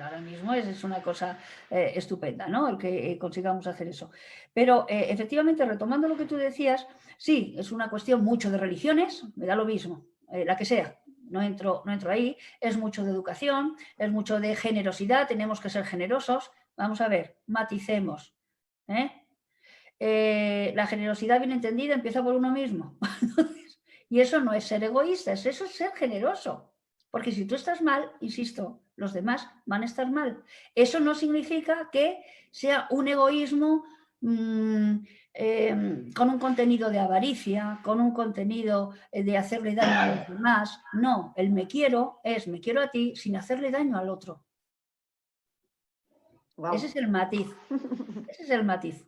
Ahora mismo es una cosa estupenda, ¿no? El que consigamos hacer eso. Pero efectivamente, retomando lo que tú decías, sí, es una cuestión mucho de religiones, me da lo mismo, la que sea. No entro ahí, es mucho de educación, es mucho de generosidad, tenemos que ser generosos. Vamos a ver, maticemos. La generosidad bien entendida empieza por uno mismo. Y eso no es ser egoísta, eso es ser generoso. Porque si tú estás mal, insisto, los demás van a estar mal. Eso no significa que sea un egoísmo con un contenido de avaricia, con un contenido de hacerle daño a los demás. No, el me quiero es me quiero a ti sin hacerle daño al otro. Wow. Ese es el matiz. Ese es el matiz.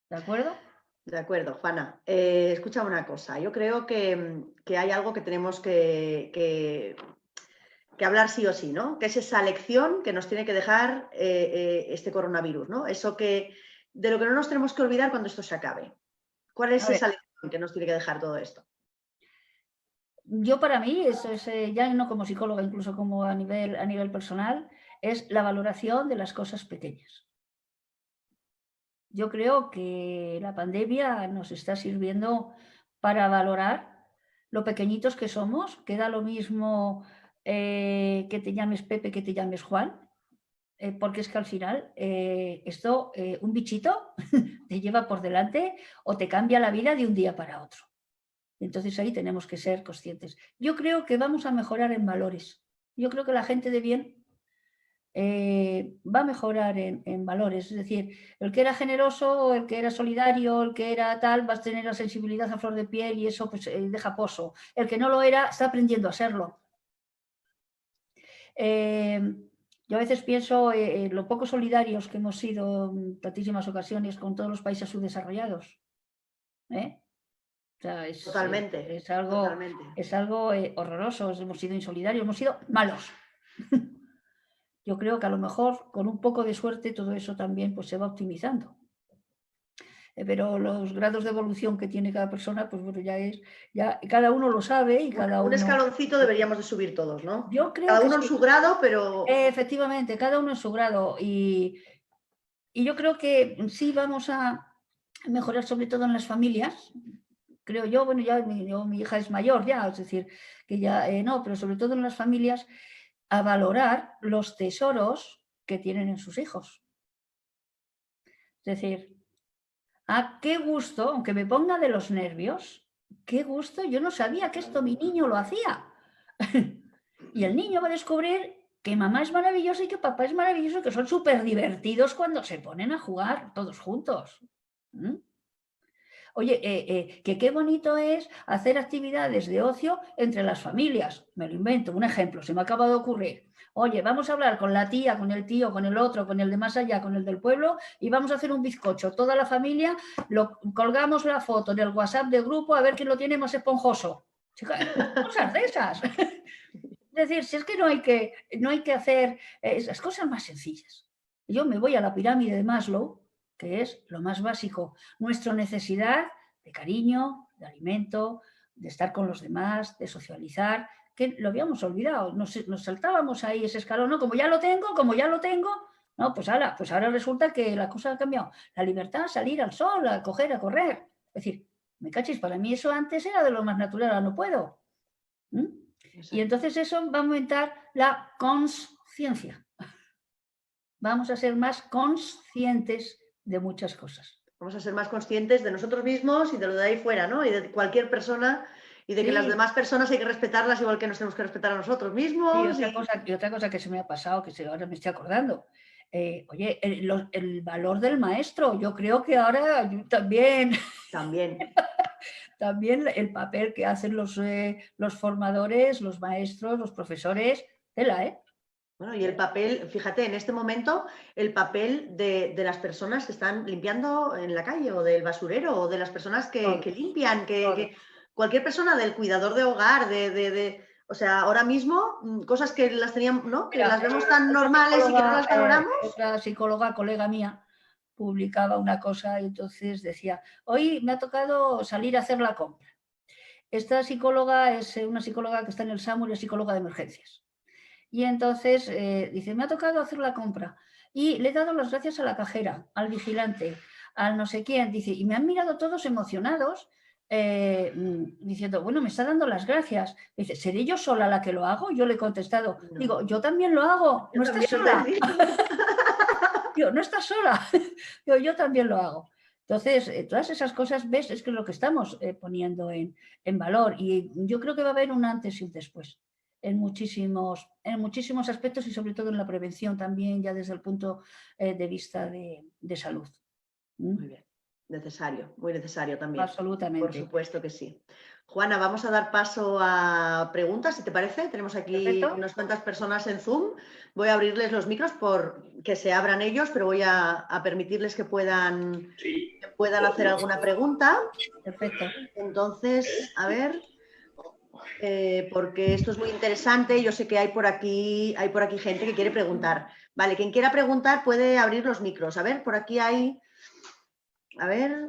¿De acuerdo? De acuerdo, Juana. Escucha una cosa. Yo creo que hay algo que tenemos que hablar sí o sí, ¿no? Que es esa lección que nos tiene que dejar este coronavirus, ¿no? Eso que de lo que no nos tenemos que olvidar cuando esto se acabe. ¿Cuál es A ver, esa lección que nos tiene que dejar todo esto? yo para mí, eso es, ya no como psicóloga, incluso como a nivel personal, es la valoración de las cosas pequeñas. Yo creo que la pandemia nos está sirviendo para valorar lo pequeñitos que somos, que da lo mismo que te llames Pepe, que te llames Juan, porque es que al final esto, un bichito te lleva por delante o te cambia la vida de un día para otro. Entonces ahí tenemos que ser conscientes. Yo creo que vamos a mejorar en valores. Yo creo que la gente de bien va a mejorar en valores. Es decir, el que era generoso, el que era solidario, el que era tal, va a tener la sensibilidad a flor de piel y eso pues deja pozo. El que no lo era está aprendiendo a serlo. Yo a veces pienso en lo poco solidarios que hemos sido en tantísimas ocasiones con todos los países subdesarrollados. O sea, Totalmente, totalmente. es algo horroroso. Hemos sido insolidarios, hemos sido malos. Yo creo que a lo mejor con un poco de suerte todo eso también pues, se va optimizando. Pero los grados de evolución que tiene cada persona, pues bueno, ya cada uno lo sabe y cada Un uno... escaloncito deberíamos de subir todos, ¿no? Yo creo Cada que uno en sí. su grado, pero Efectivamente, cada uno en su grado. Y yo creo que sí vamos a mejorar sobre todo en las familias. Creo yo, bueno, mi hija es mayor ya, es decir, que ya no, pero sobre todo en las familias, a valorar los tesoros que tienen en sus hijos. Es decir, qué gusto, aunque me ponga de los nervios, qué gusto, yo no sabía que esto mi niño lo hacía. Y el niño va a descubrir que mamá es maravillosa y que papá es maravilloso y que son súper divertidos cuando se ponen a jugar todos juntos. ¿Mm? Oye, que qué bonito es hacer actividades de ocio entre las familias. Me lo invento, un ejemplo, se me acaba de ocurrir. Oye, vamos a hablar con la tía, con el tío, con el otro, con el de más allá, con el del pueblo y vamos a hacer un bizcocho. Toda la familia, colgamos la foto en el WhatsApp del grupo a ver quién lo tiene más esponjoso. Cosas de esas. Es decir, si es que no hay que hacer esas cosas más sencillas. Yo me voy a la pirámide de Maslow, que es lo más básico, nuestra necesidad de cariño, de alimento, de estar con los demás, de socializar, que lo habíamos olvidado, nos saltábamos ahí ese escalón, ¿no? Como ya lo tengo, no, pues ahora resulta que la cosa ha cambiado. La libertad, salir al sol, a coger, a correr. Es decir, me cachis, para mí eso antes era de lo más natural, ahora no puedo. Y entonces eso va a aumentar la consciencia. Vamos a ser más conscientes de muchas cosas. Vamos a ser más conscientes de nosotros mismos y de lo de ahí fuera, ¿no? Y de cualquier persona Y de que las Sí, demás personas hay que respetarlas igual que nos tenemos que respetar a nosotros y mismos. otra cosa que se me ha pasado, ahora me estoy acordando. Oye, el valor del maestro, yo creo que ahora también, También. también el papel que hacen los formadores, los maestros, los profesores, tela, ¿eh? Bueno, y el papel, fíjate, en este momento, el papel de las personas que están limpiando en la calle o del basurero o de las personas Todo, que limpian, todo. cualquier persona del cuidador de hogar, o sea, ahora mismo, cosas que las teníamos, ¿no? Que Mira, las vemos tan normales y que no las valoramos. otra psicóloga, colega mía, publicaba una cosa y entonces decía, hoy me ha tocado salir a hacer la compra. Esta psicóloga es una psicóloga que está en el SAMUR y es psicóloga de emergencias. Y entonces dice, me ha tocado hacer la compra y le he dado las gracias a la cajera, al vigilante, al no sé quién. Dice, y me han mirado todos emocionados diciendo, bueno, me está dando las gracias. Dice, ¿seré yo sola la que lo hago? Yo le he contestado, No, digo, yo también lo hago, yo no estás también os sola. decía. Digo, no estás sola. Digo, yo también lo hago. Entonces, todas esas cosas, ves, es que es lo que estamos poniendo en valor. Y yo creo que va a haber un antes y un después en muchísimos aspectos y sobre todo en la prevención también, ya desde el punto de vista de salud. Muy bien, necesario, muy necesario también. Por Absolutamente. supuesto que sí. Juana, vamos a dar paso a preguntas, si te parece. Tenemos aquí Perfecto. unas cuantas personas en Zoom. Voy a abrirles los micros por que se abran ellos, pero voy a permitirles que puedan hacer alguna pregunta. Perfecto. Entonces, a ver, porque esto es muy interesante. Yo sé que hay por aquí gente que quiere preguntar. Vale, quien quiera preguntar puede abrir los micros. A ver, por aquí hay. A ver,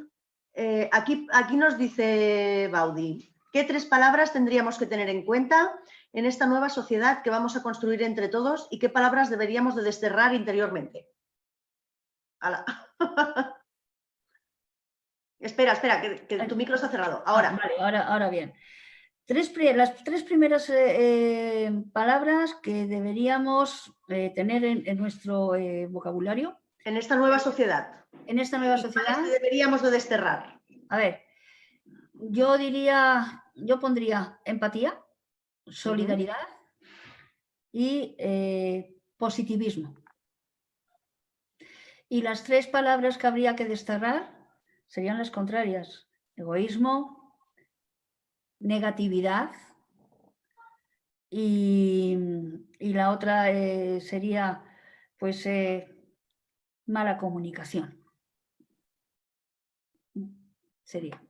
aquí nos dice Baudi, ¿qué 3 palabras tendríamos que tener en cuenta en esta nueva sociedad que vamos a construir entre todos y qué palabras deberíamos de desterrar interiormente? ¡Hala! Espera, que tu micro está cerrado. Ahora. Vale, ahora bien. Las 3 primeras palabras que deberíamos tener en nuestro vocabulario En esta nueva sociedad. en esta nueva ¿Y cuáles sociedad. deberíamos de desterrar? A ver, yo pondría empatía, solidaridad y positivismo. Y las 3 palabras que habría que desterrar serían las contrarias: egoísmo, negatividad y la otra sería pues mala comunicación. Sería.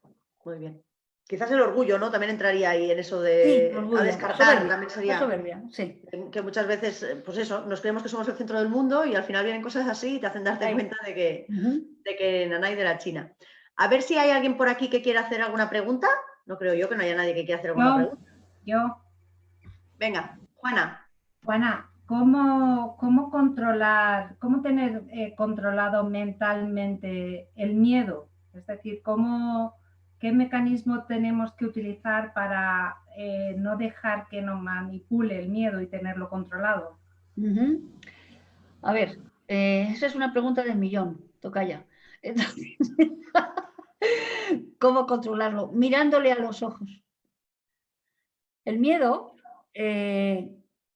Muy bien. Quizás el orgullo, ¿no? También entraría ahí en eso Sí, de a orgullo, descartar, también la sería. soberbia, sí. Que muchas veces, pues eso, nos creemos que somos el centro del mundo y al final vienen cosas así y te hacen darte Ahí. cuenta de que nanay de la China. A ver si hay alguien por aquí que quiera hacer alguna pregunta. No creo yo que no haya nadie que quiera hacer alguna pregunta. Yo, Venga, Juana. Juana, ¿cómo controlar, cómo tener controlado mentalmente el miedo? Es decir, ¿qué mecanismo tenemos que utilizar para no dejar que nos manipule el miedo y tenerlo controlado? A ver, esa es una pregunta del millón, tocaya. Entonces, ¿cómo controlarlo? Mirándole a los ojos. El miedo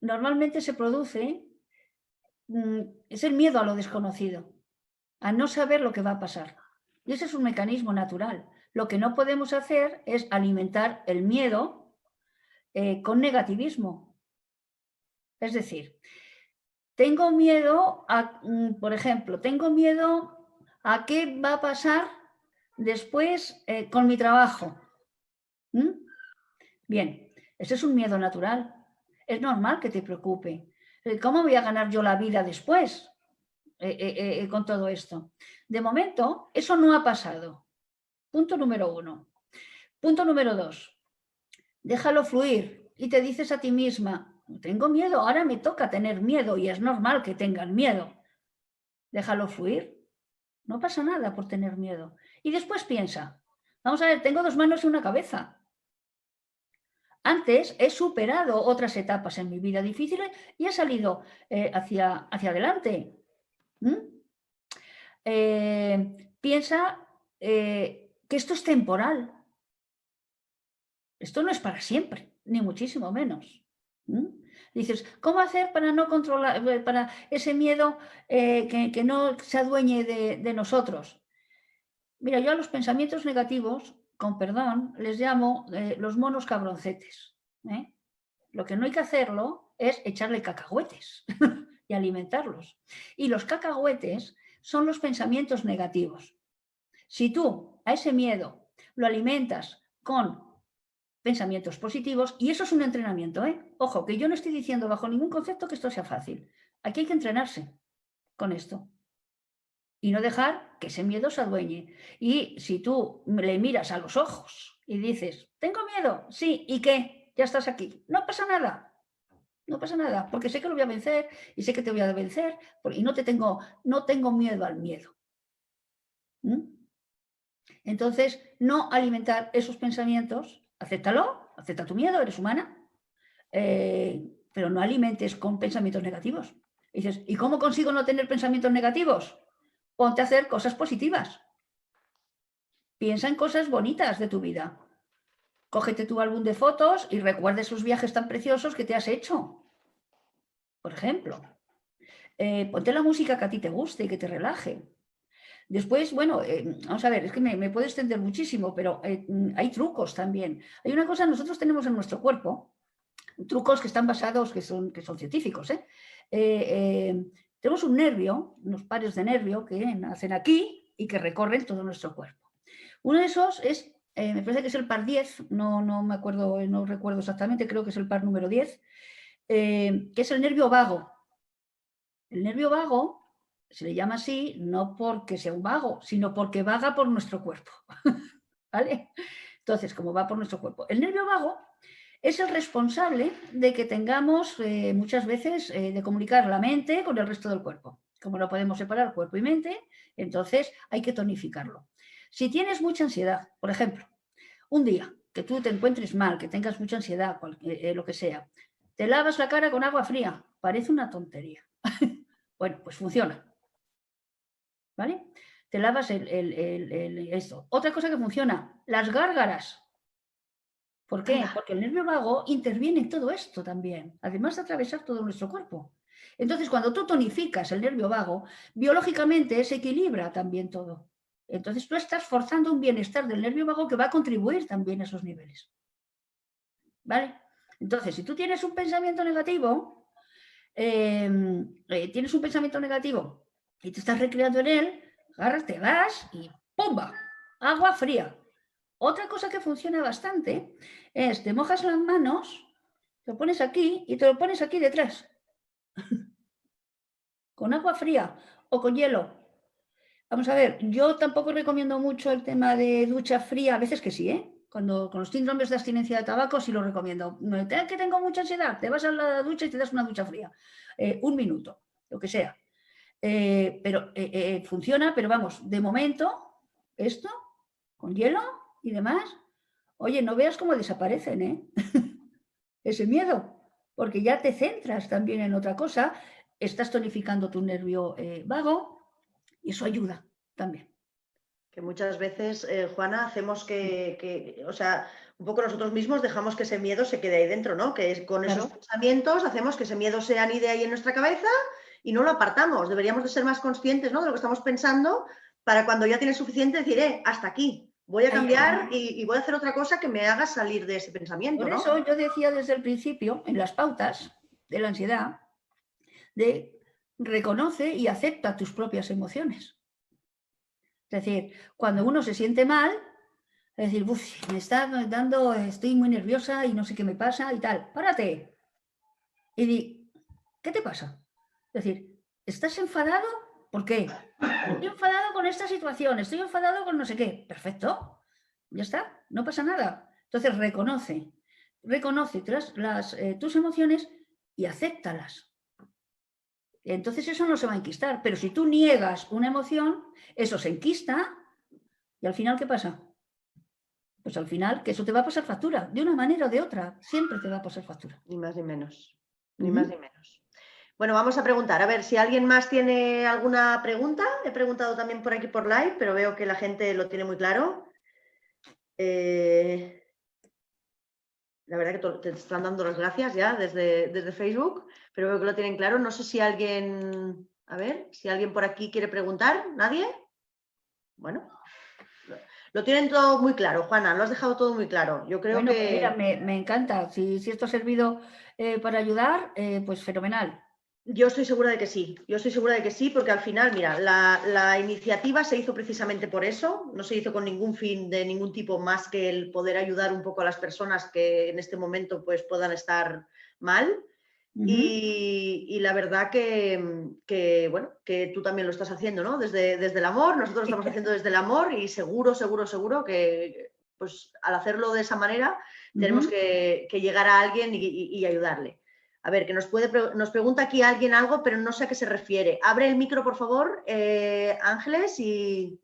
normalmente se produce, es el miedo a lo desconocido, a no saber lo que va a pasar. Y ese es un mecanismo natural. Lo que no podemos hacer es alimentar el miedo con negativismo. Es decir, tengo miedo por ejemplo, tengo miedo a qué va a pasar después con mi trabajo. Bien, ese es un miedo natural. Es normal que te preocupe. ¿Cómo voy a ganar yo la vida después con todo esto? De momento, eso no ha pasado. Punto número 1. Punto número 2. Déjalo fluir y te dices a ti misma, tengo miedo, ahora me toca tener miedo y es normal que tengan miedo. Déjalo fluir. No pasa nada por tener miedo. Y después piensa, vamos a ver, tengo 2 manos y una cabeza. Antes he superado otras etapas en mi vida difíciles y he salido hacia adelante. Piensa que esto es temporal. Esto no es para siempre, ni muchísimo menos. Dices, ¿cómo hacer para no controlar, para ese miedo que no se adueñe de nosotros? Mira, yo a los pensamientos negativos, con perdón, les llamo los monos cabroncetes. Lo que no hay que hacerlo es echarle cacahuetes y alimentarlos. Y los cacahuetes son los pensamientos negativos. Si tú a ese miedo lo alimentas con pensamientos positivos, y eso es un entrenamiento, ojo, que yo no estoy diciendo bajo ningún concepto que esto sea fácil. Aquí hay que entrenarse con esto y no dejar que ese miedo se adueñe. Y si tú le miras a los ojos y dices, tengo miedo, sí, ¿y qué? Ya estás aquí, no pasa nada. No pasa nada, porque sé que lo voy a vencer y sé que te voy a vencer y no tengo miedo al miedo. Entonces, no alimentar esos pensamientos, acéptalo, acepta tu miedo, eres humana, pero no alimentes con pensamientos negativos. Y dices, ¿y cómo consigo no tener pensamientos negativos? Ponte a hacer cosas positivas. Piensa en cosas bonitas de tu vida. Cógete tu álbum de fotos y recuerda esos viajes tan preciosos que te has hecho. Por ejemplo, ponte la música que a ti te guste y que te relaje. Después, bueno, vamos a ver, es que me puedo extender muchísimo, pero hay trucos también. Hay una cosa, nosotros tenemos en nuestro cuerpo trucos que están basados, que son científicos. Tenemos un nervio, unos pares de nervio que nacen aquí y que recorren todo nuestro cuerpo. Uno de esos es, me parece que es el par 10, no me acuerdo, no recuerdo exactamente, creo que es el par número 10, que es el nervio vago. El nervio vago se le llama así no porque sea un vago, sino porque vaga por nuestro cuerpo. ¿Vale? Entonces, como va por nuestro cuerpo. El nervio vago es el responsable de que tengamos muchas veces de comunicar la mente con el resto del cuerpo. Como no podemos separar cuerpo y mente, entonces hay que tonificarlo. Si tienes mucha ansiedad, por ejemplo, un día que tú te encuentres mal, que tengas mucha ansiedad, lo que sea, te lavas la cara con agua fría. Parece una tontería. Bueno, pues funciona. ¿Vale? Te lavas esto. Otra cosa que funciona, las gárgaras. ¿Por qué? Porque el nervio vago interviene en todo esto también, además de atravesar todo nuestro cuerpo. Entonces, cuando tú tonificas el nervio vago, biológicamente se equilibra también todo. Entonces, tú estás forzando un bienestar del nervio vago que va a contribuir también a esos niveles. ¿Vale? Entonces, si tú tienes un pensamiento negativo, y te estás recreando en él, agarras, te vas y ¡pumba! Agua fría. Otra cosa que funciona bastante es, te mojas las manos, te lo pones aquí y te lo pones aquí detrás. Con agua fría o con hielo. Vamos a ver, yo tampoco recomiendo mucho el tema de ducha fría, a veces que sí, Cuando con los síndromes de abstinencia de tabaco sí lo recomiendo. Que tengo mucha ansiedad, te vas a la ducha y te das una ducha fría. 1 minuto, lo que sea. Pero funciona, pero vamos, de momento, esto, con hielo y demás, oye, no veas cómo desaparecen, ese miedo, porque ya te centras también en otra cosa, estás tonificando tu nervio vago y eso ayuda también. Que muchas veces, Juana, hacemos o sea, un poco nosotros mismos dejamos que ese miedo se quede ahí dentro, ¿no? Que es con Claro. esos pensamientos hacemos que ese miedo se anide ahí en nuestra cabeza y no lo apartamos. Deberíamos de ser más conscientes, ¿no? De lo que estamos pensando para cuando ya tienes suficiente decir, hasta aquí, voy a cambiar y voy a hacer otra cosa que me haga salir de ese pensamiento, Por ¿no? eso yo decía desde el principio, en las pautas de la ansiedad, de reconoce y acepta tus propias emociones. Es decir, cuando uno se siente mal, es decir, me está dando, estoy muy nerviosa y no sé qué me pasa y tal, párate. Y di, ¿qué te pasa? Es decir, ¿estás enfadado? ¿Por qué? Estoy enfadado con esta situación, estoy enfadado con no sé qué. Perfecto, ya está, no pasa nada. Entonces reconoce tus emociones y acéptalas. Entonces eso no se va a enquistar, pero si tú niegas una emoción, eso se enquista y al final, ¿qué pasa? Pues al final que eso te va a pasar factura, de una manera o de otra, siempre te va a pasar factura. Ni más ni menos, ni más ni menos. Bueno, vamos a preguntar, a ver si alguien más tiene alguna pregunta. He preguntado también por aquí por live, pero veo que la gente lo tiene muy claro. La verdad que te están dando las gracias ya desde Facebook, pero veo que lo tienen claro. No sé si alguien, a ver, si alguien por aquí quiere preguntar. ¿Nadie? Bueno, lo tienen todo muy claro, Juana, lo has dejado todo muy claro. Yo creo Bueno, que... pues mira, me encanta. Si esto ha servido para ayudar, pues fenomenal. Yo estoy segura de que sí, yo estoy segura de que sí, porque al final, mira, la iniciativa se hizo precisamente por eso, no se hizo con ningún fin de ningún tipo más que el poder ayudar un poco a las personas que en este momento pues puedan estar mal. Y la verdad bueno, que tú también lo estás haciendo, ¿no? Desde el amor, nosotros lo estamos haciendo desde el amor y seguro que pues al hacerlo de esa manera tenemos que llegar a alguien y ayudarle. A ver, que nos pregunta aquí alguien algo, pero no sé a qué se refiere. Abre el micro, por favor, Ángeles, y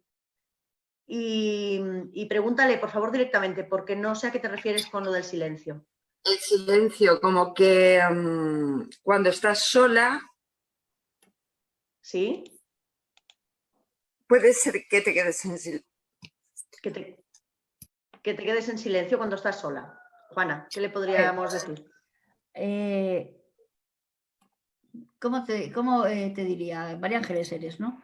pregúntale, por favor, directamente, porque no sé a qué te refieres con lo del silencio. El silencio, como que cuando estás sola, ¿Sí? puede ser que te quedes en silencio. Que te quedes en silencio cuando estás sola. Juana, ¿qué le podríamos decir? ¿Cómo te diría? María Ángeles eres, ¿no?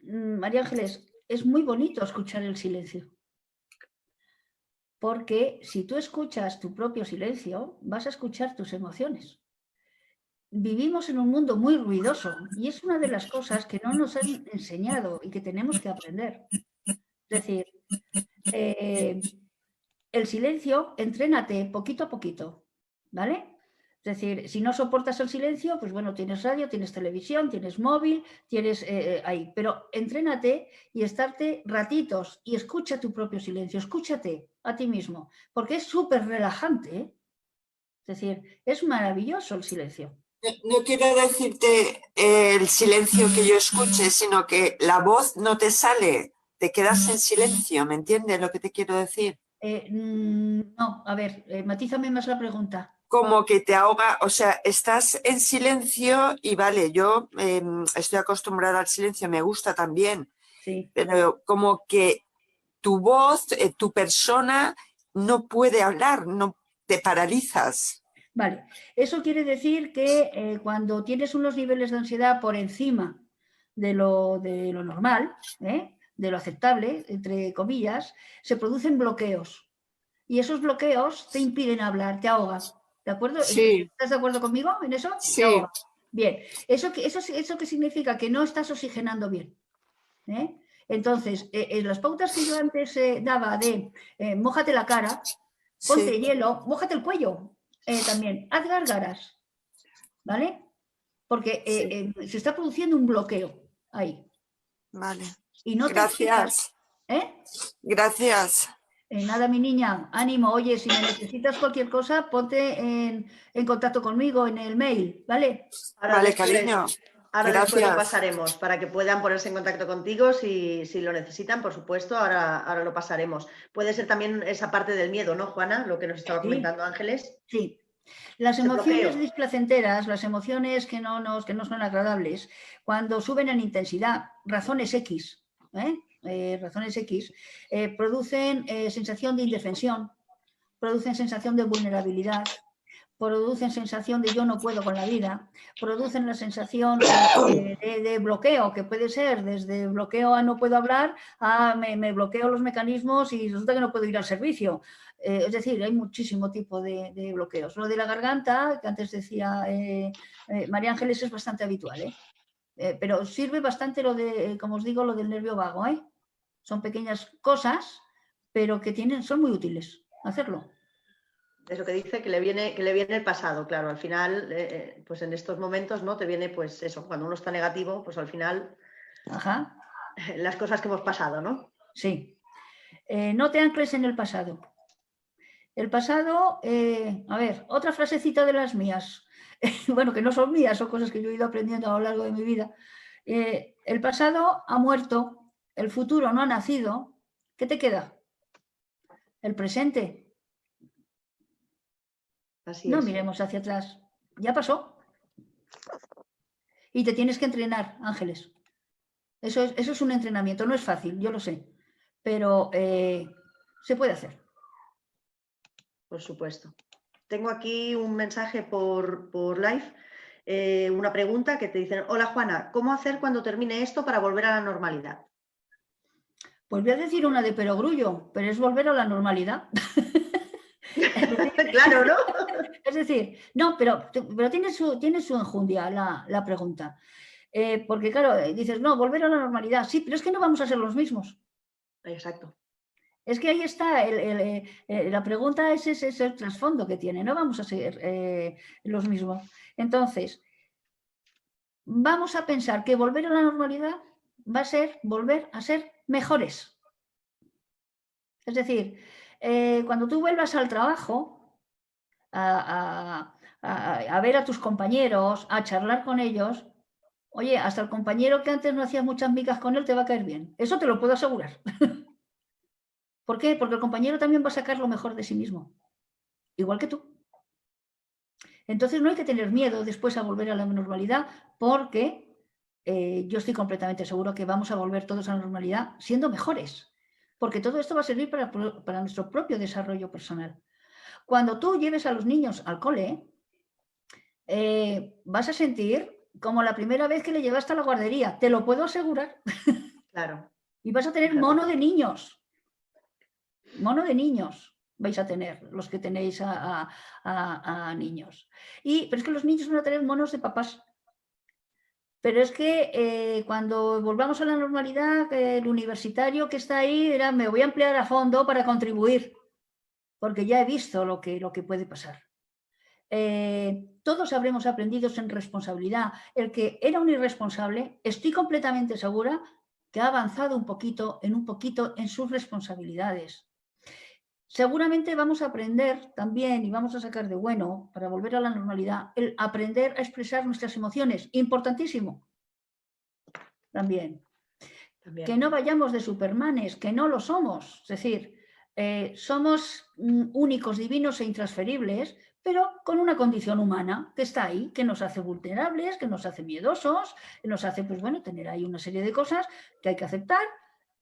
María Ángeles, es muy bonito escuchar el silencio. Porque si tú escuchas tu propio silencio, vas a escuchar tus emociones. Vivimos en un mundo muy ruidoso y es una de las cosas que no nos han enseñado y que tenemos que aprender. Es decir, el silencio, entrénate poquito a poquito, ¿vale? Es decir, si no soportas el silencio, pues bueno, tienes radio, tienes televisión, tienes móvil, tienes ahí, pero entrénate y estarte ratitos y escucha tu propio silencio, escúchate a ti mismo, porque es súper relajante, ¿eh? Es decir, es maravilloso el silencio. No quiero decirte el silencio que yo escuche, sino que la voz no te sale, te quedas en silencio, ¿me entiendes lo que te quiero decir? No, a ver, matízame más la pregunta. Como que te ahoga, o sea, estás en silencio y vale, yo estoy acostumbrada al silencio, me gusta también, Sí. pero como que tu voz, tu persona no puede hablar, no te paralizas. Vale, eso quiere decir que cuando tienes unos niveles de ansiedad por encima de lo normal, de lo aceptable, entre comillas, se producen bloqueos. Y esos bloqueos te impiden hablar, te ahogas. ¿De acuerdo? Sí. ¿Estás de acuerdo conmigo en eso? Sí. Te ahogas. Bien, ¿eso qué significa? Que no estás oxigenando bien. Entonces, las pautas que yo antes daba de mójate la cara, ponte Sí. hielo, mójate el cuello también, haz gárgaras, ¿vale? Porque se está produciendo un bloqueo ahí. Vale. Y no te Gracias. Gracias. Nada, mi niña, ánimo. Oye, si me necesitas cualquier cosa, ponte en contacto conmigo en el mail, ¿vale? Vale, cariño. Ahora Gracias. después lo pasaremos para que puedan ponerse en contacto contigo si lo necesitan, por supuesto, ahora lo pasaremos. Puede ser también esa parte del miedo, ¿no, Juana? Lo que nos estaba comentando Ángeles. Sí. Las Ese emociones bloqueo. displacenteras, las emociones que no son agradables, cuando suben en intensidad, razones X, producen sensación de indefensión, producen sensación de vulnerabilidad, producen sensación de yo no puedo con la vida, producen la sensación de bloqueo, que puede ser desde bloqueo a no puedo hablar a me bloqueo los mecanismos y resulta que no puedo ir al servicio. Es decir, hay muchísimo tipo de bloqueos. Lo de la garganta, que antes decía María Ángeles, es bastante habitual, pero sirve bastante lo de, como os digo, lo del nervio vago. Son pequeñas cosas, pero que son muy útiles hacerlo. Es lo que dice, que le viene el pasado, claro. Al final, pues en estos momentos, ¿no? Te viene, pues eso, cuando uno está negativo, pues al final, Ajá. las cosas que hemos pasado, ¿no? Sí. No te ancles en el pasado. El pasado, a ver, otra frasecita de las mías. Bueno, que no son mías, son cosas que yo he ido aprendiendo a lo largo de mi vida. El pasado ha muerto, el futuro no ha nacido. ¿Qué te queda? El presente. Así No es. miremos hacia atrás. Ya pasó. Y te tienes que entrenar, Ángeles. Eso es un entrenamiento. No es fácil, yo lo sé. Pero se puede hacer. Por supuesto. Tengo aquí un mensaje por live, una pregunta que te dicen: hola Juana, ¿cómo hacer cuando termine esto para volver a la normalidad? Pues voy a decir una de perogrullo, pero es volver a la normalidad. Claro, ¿no? Es decir, no, pero tiene su enjundia la pregunta. Porque claro, dices, no, volver a la normalidad. Sí, pero es que no vamos a ser los mismos. Exacto. Es que ahí está, la pregunta es el trasfondo que tiene, no vamos a ser los mismos. Entonces, vamos a pensar que volver a la normalidad va a ser volver a ser mejores. Es decir, cuando tú vuelvas al trabajo, a ver a tus compañeros, a charlar con ellos, oye, hasta el compañero que antes no hacías muchas migas con él te va a caer bien. Eso te lo puedo asegurar. ¿Por qué? Porque el compañero también va a sacar lo mejor de sí mismo, igual que tú. Entonces no hay que tener miedo después a volver a la normalidad, porque yo estoy completamente seguro que vamos a volver todos a la normalidad siendo mejores, porque todo esto va a servir para nuestro propio desarrollo personal. Cuando tú lleves a los niños al cole, vas a sentir como la primera vez que le llevaste a la guardería, te lo puedo asegurar. Claro. Y vas a tener Fíjate. mono de niños. Mono de niños vais a tener, los que tenéis a niños. Pero es que los niños van a tener monos de papás. Pero es que cuando volvamos a la normalidad, el universitario que está ahí dirá, me voy a emplear a fondo para contribuir, porque ya he visto lo que puede pasar. Todos habremos aprendido en responsabilidad. El que era un irresponsable, estoy completamente segura que ha avanzado un poquito en sus responsabilidades. Seguramente vamos a aprender también y vamos a sacar de bueno, para volver a la normalidad, el aprender a expresar nuestras emociones. Importantísimo. También. Que no vayamos de supermanes, que no lo somos. Es decir, somos únicos, divinos e intransferibles, pero con una condición humana que está ahí, que nos hace vulnerables, que nos hace miedosos, que nos hace, pues bueno, tener ahí una serie de cosas que hay que aceptar.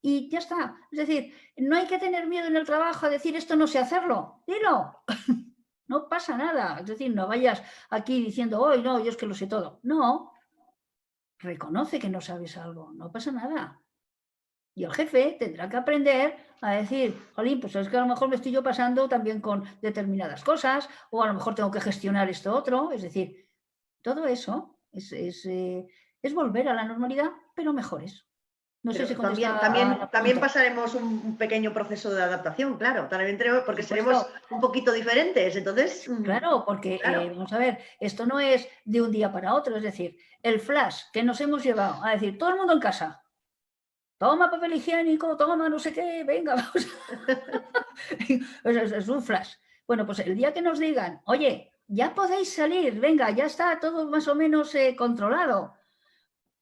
Y ya está. Es decir, no hay que tener miedo en el trabajo a decir esto no sé hacerlo. Dilo. No pasa nada. Es decir, no vayas aquí diciendo, hoy no, yo es que lo sé todo. No. Reconoce que no sabes algo. No pasa nada. Y el jefe tendrá que aprender a decir, jolín, pues es que a lo mejor me estoy yo pasando también con determinadas cosas, o a lo mejor tengo que gestionar esto otro. Es decir, todo eso es volver a la normalidad, pero mejores. No sé si contesta también pasaremos un pequeño proceso de adaptación, claro, porque seremos un poquito diferentes, entonces... Claro, porque vamos a ver, esto no es de un día para otro, es decir, el flash que nos hemos llevado a decir, todo el mundo en casa, toma papel higiénico, toma no sé qué, venga, vamos. Es un flash. Bueno, pues el día que nos digan, oye, ya podéis salir, venga, ya está todo más o menos controlado.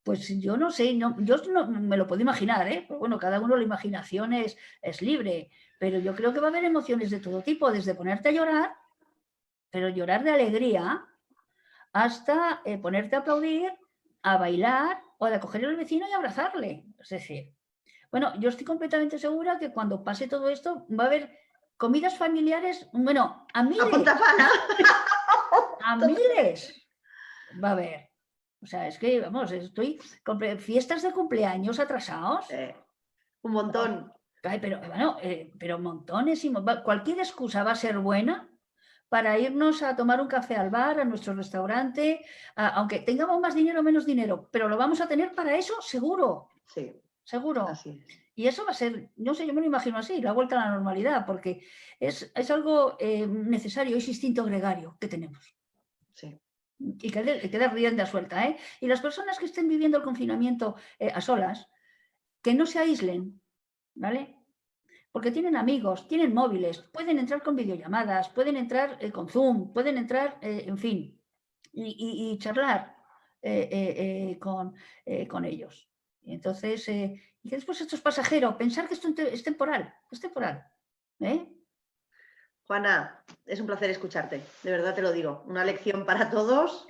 Pues yo no sé, yo no me lo puedo imaginar, pero bueno, cada uno la imaginación es libre, pero yo creo que va a haber emociones de todo tipo, desde ponerte a llorar, pero llorar de alegría, hasta ponerte a aplaudir, a bailar o a coger al vecino y abrazarle. Es decir, bueno, yo estoy completamente segura que cuando pase todo esto va a haber comidas familiares, bueno, a miles. ¡A punta pala! A miles va a haber. O sea, es que, vamos, estoy con fiestas de cumpleaños atrasados. Un montón. Ay, pero bueno, pero montones y cualquier excusa va a ser buena para irnos a tomar un café al bar, a nuestro restaurante, aunque tengamos más dinero o menos dinero, pero lo vamos a tener para eso seguro. Sí. Seguro. Así es. Y eso va a ser, no sé, yo me lo imagino así, la vuelta a la normalidad, porque es algo necesario, es instinto gregario que tenemos. Sí. Y que da rienda suelta, ¿eh? Y las personas que estén viviendo el confinamiento a solas, que no se aíslen, ¿vale? Porque tienen amigos, tienen móviles, pueden entrar con videollamadas, pueden entrar con Zoom, pueden entrar, en fin, y charlar con ellos. Y entonces, y que después esto es pasajero, pensar que esto es temporal, ¿eh? Juana, es un placer escucharte, de verdad te lo digo. Una lección para todos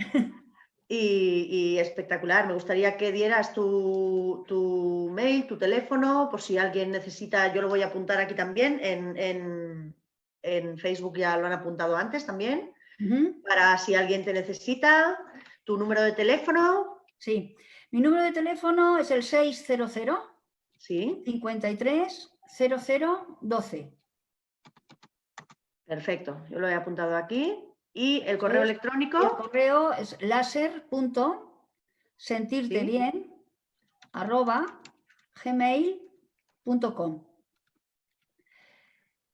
y espectacular. Me gustaría que dieras tu mail, tu teléfono, por si alguien necesita, yo lo voy a apuntar aquí también en en Facebook ya lo han apuntado antes también, Ujú. para si alguien te necesita, tu número de teléfono, Sí, mi número de teléfono es el 600 sí, 53 00 12. perfecto, yo lo he apuntado aquí. Y el correo Y el electrónico, correo es laser.sentirtebien@gmail.com.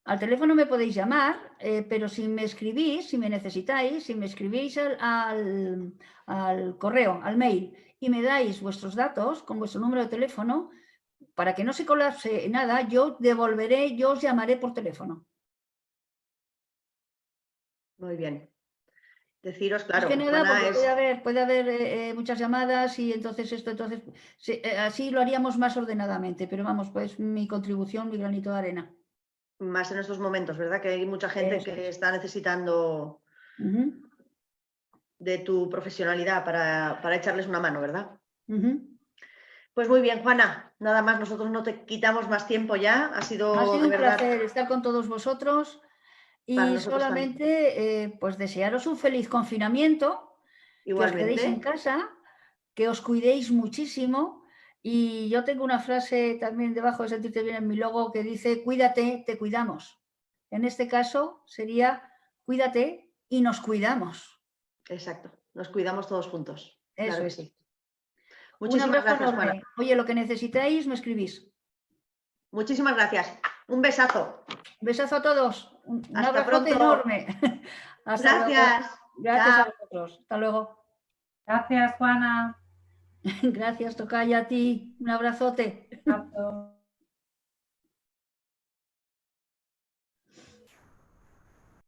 Al teléfono me podéis llamar, pero si me escribís, si me necesitáis, si me escribís al correo, al mail, y me dais vuestros datos con vuestro número de teléfono, para que no se colapse nada, yo devolveré, yo os llamaré por teléfono. muy bien. Deciros, Es claro, que nada, Juana porque es puede haber muchas llamadas y entonces así lo haríamos más ordenadamente, pero vamos, pues mi contribución, mi granito de arena. más en estos momentos, ¿verdad? Que hay mucha gente Eso que es. está necesitando Ujú, de tu profesionalidad para echarles una mano, ¿verdad? ujú. Pues muy bien, Juana, nada más, nosotros no te quitamos más tiempo ya, ha Ha sido sido de un verdad placer estar con todos vosotros para y nosotros también. solamente pues desearos un feliz confinamiento, que os quedéis en Igualmente, casa, que os cuidéis muchísimo. Y yo tengo una frase también debajo de Sentirte Bien en mi logo que dice, cuídate, te cuidamos. En este caso sería, cuídate y nos cuidamos. exacto, nos cuidamos todos juntos, Eso claro que es. sí. Un Muchísimas abrazo gracias, Juana. enorme. Oye, lo que necesitáis, me escribís. Muchísimas gracias. Un besazo. Un besazo a todos. Un Hasta abrazote pronto. enorme. Hasta luego. Gracias. Gracias a Chao. vosotros. Hasta luego. Gracias, Juana. Gracias, tocaya, a ti. Un abrazote. Abrazo.